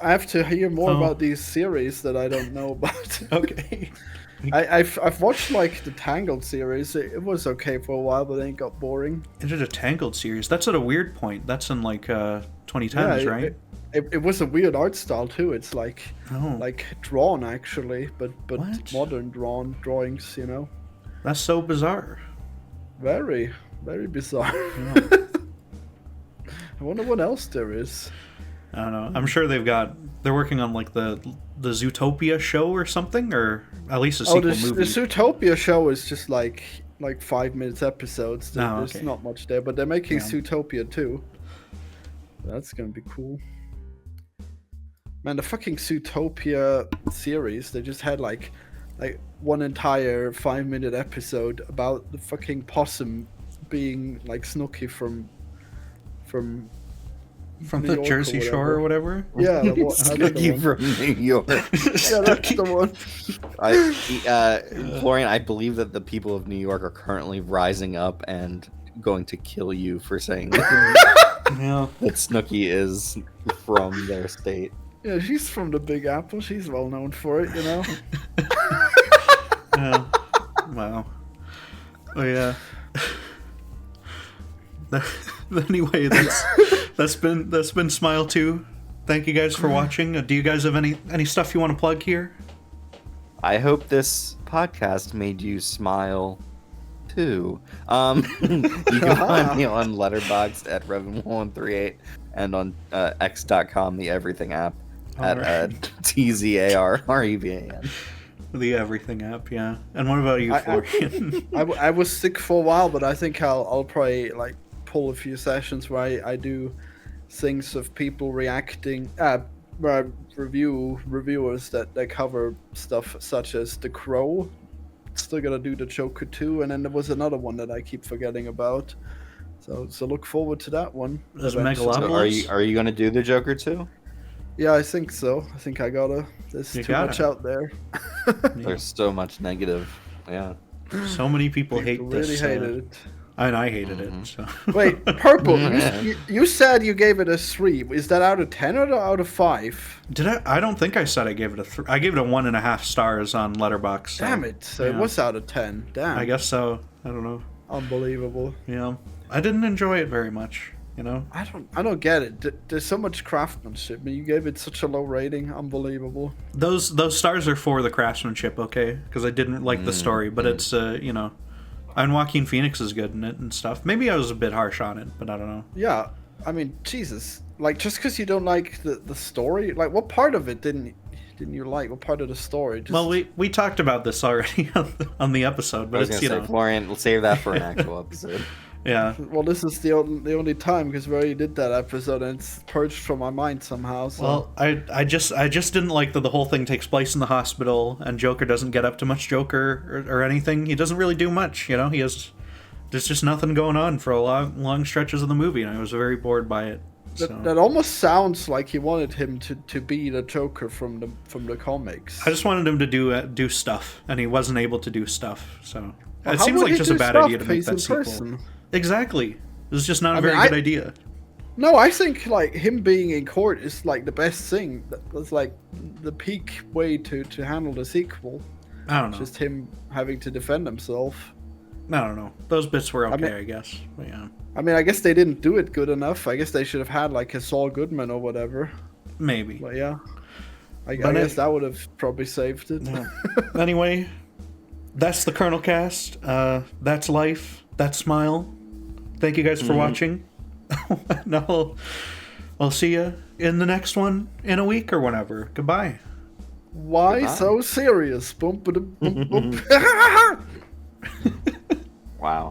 I have to hear more Oh. about these series that I don't know about. Okay. I've watched like the Tangled series. It was okay for a while, but then it got boring. It did a Tangled series. That's at a weird point. That's in like 2010s, Yeah, right? It was a weird art style too. It's like Oh. like drawn actually, but What? modern drawings. You know, That's so bizarre. very bizarre. Yeah. I wonder what else there is. I don't know. I'm sure they're working on like the Zootopia show or something, or at least a sequel The movie. Zootopia show is just like 5 minutes episodes. Oh, There's okay. not much there, but they're making Yeah. Zootopia too. That's gonna be cool. Man, the fucking Zootopia series, they just had like one entire 5-minute episode about the fucking possum being like Snooky from From New the York or Jersey Shore or whatever. Yeah, that's the Snooky one. from New York. Yeah, that's the one. Florian, I believe that the people of New York are currently rising up and going to kill you for saying Yeah. that Snooky is from their state. Yeah, she's from the Big Apple. She's well known for it, you know. Yeah. Wow. Oh yeah. Anyway, that's been Smile 2. Thank you guys for watching. Do you guys have any stuff you want to plug here? I hope this podcast made you smile too. You can find me on Letterboxd at Revan138 and on x.com, the everything app, at Alright. TZARREVAN. The Everything app, yeah. And what about you, Florian? I was sick for a while, but I think I'll probably like pull a few sessions where I do things of people reacting, reviewers that cover stuff such as The Crow. Still gonna do the Joker 2, and then there was another one that I keep forgetting about. So look forward to that one. Does eventually. Megalopolis? So are you gonna do the Joker too? Yeah, I think so. I think I gotta. There's You too much gotta. out there. There's so much negative. Yeah. So many people hate People this. really hated it. And I hated it. So. Wait, Purple, you said you gave it a 3. Is that out of 10 or out of 5? Did I? I don't think I said I gave it a 3. I gave it a 1.5 stars on Letterboxd. So, Damn it. So it yeah. was out of 10. Damn. I guess so. I don't know. Unbelievable. Yeah. I didn't enjoy it very much. You know. I don't get it. There's so much craftsmanship, but you gave it such a low rating. Unbelievable. Those stars are for the craftsmanship, okay? Because I didn't like the story, but it's you know, and Joaquin Phoenix is good in it and stuff. Maybe I was a bit harsh on it, but I don't know. Yeah. I mean, Jesus. Like, just because you don't like the story, like, what part of it didn't you like? What part of the story? Just... Well, we talked about this already on the episode, I but was it's gonna say, know, Florian, we'll save that for an actual episode. yeah. Well, this is the only time because we already did that episode and it's purged from my mind somehow. So. Well, I just didn't like that the whole thing takes place in the hospital and Joker doesn't get up to much Joker or anything. He doesn't really do much, you know. There's just nothing going on for a long stretches of the movie, and I was very bored by it. So. That almost sounds like he wanted him to be the Joker from the comics. I just wanted him to do stuff, and he wasn't able to do stuff. So Well, it how seems would like he just a do bad stuff? idea to make He's that in sequel. person. Exactly. It was just not a I very mean, good idea. No, I think like him being in court is like the best thing. That's like the peak way to handle the sequel. I don't know. Just him having to defend himself. I don't know. Those bits were okay, mean- I guess. But yeah, I mean, I guess they didn't do it good enough. I guess they should have had like a Saul Goodman or whatever. maybe. But yeah, I But guess that would have probably saved it. Yeah. Anyway, that's the Colonelcast. That's life. That's Smile. Thank you guys for watching. No, I'll see you in the next one in a week or whenever. Goodbye. Why Goodbye. so serious? Boom, ba-dum, boom, boom. Wow.